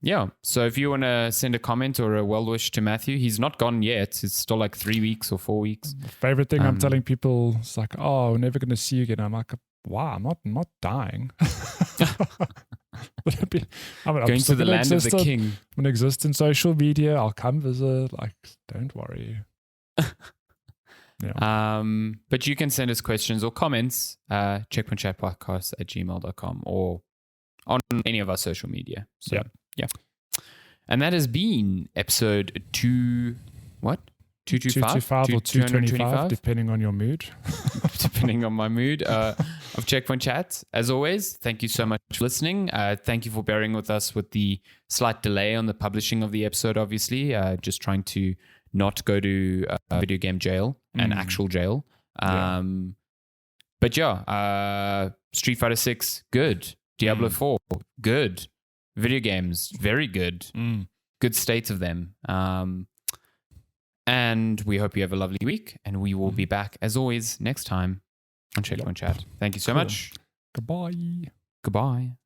yeah. So if you want to send a comment or a well wish to Matthew, he's not gone yet. It's still like 3 weeks or 4 weeks. Favorite thing I'm telling people is like, oh, we're never going to see you again. I'm like, wow, I'm not dying. Going to the land of the king. I'm going to exist in social media. I'll come visit. Like, don't worry. Yeah. But you can send us questions or comments, checkpointchatpodcast@gmail.com or on any of our social media. So, yeah. And that has been episode 225 or 225, depending on your mood. Depending on my mood, of Checkpoint Chat. As always, thank you so much for listening. Thank you for bearing with us with the slight delay on the publishing of the episode, obviously. Just trying to not go to video game jail, an actual jail. But Street Fighter 6, good. Diablo 4, good. Video games, very good. Good state of them. And we hope you have a lovely week, and we will be back, as always, next time on Checkpoint Chat. Thank you so much. Goodbye. Goodbye.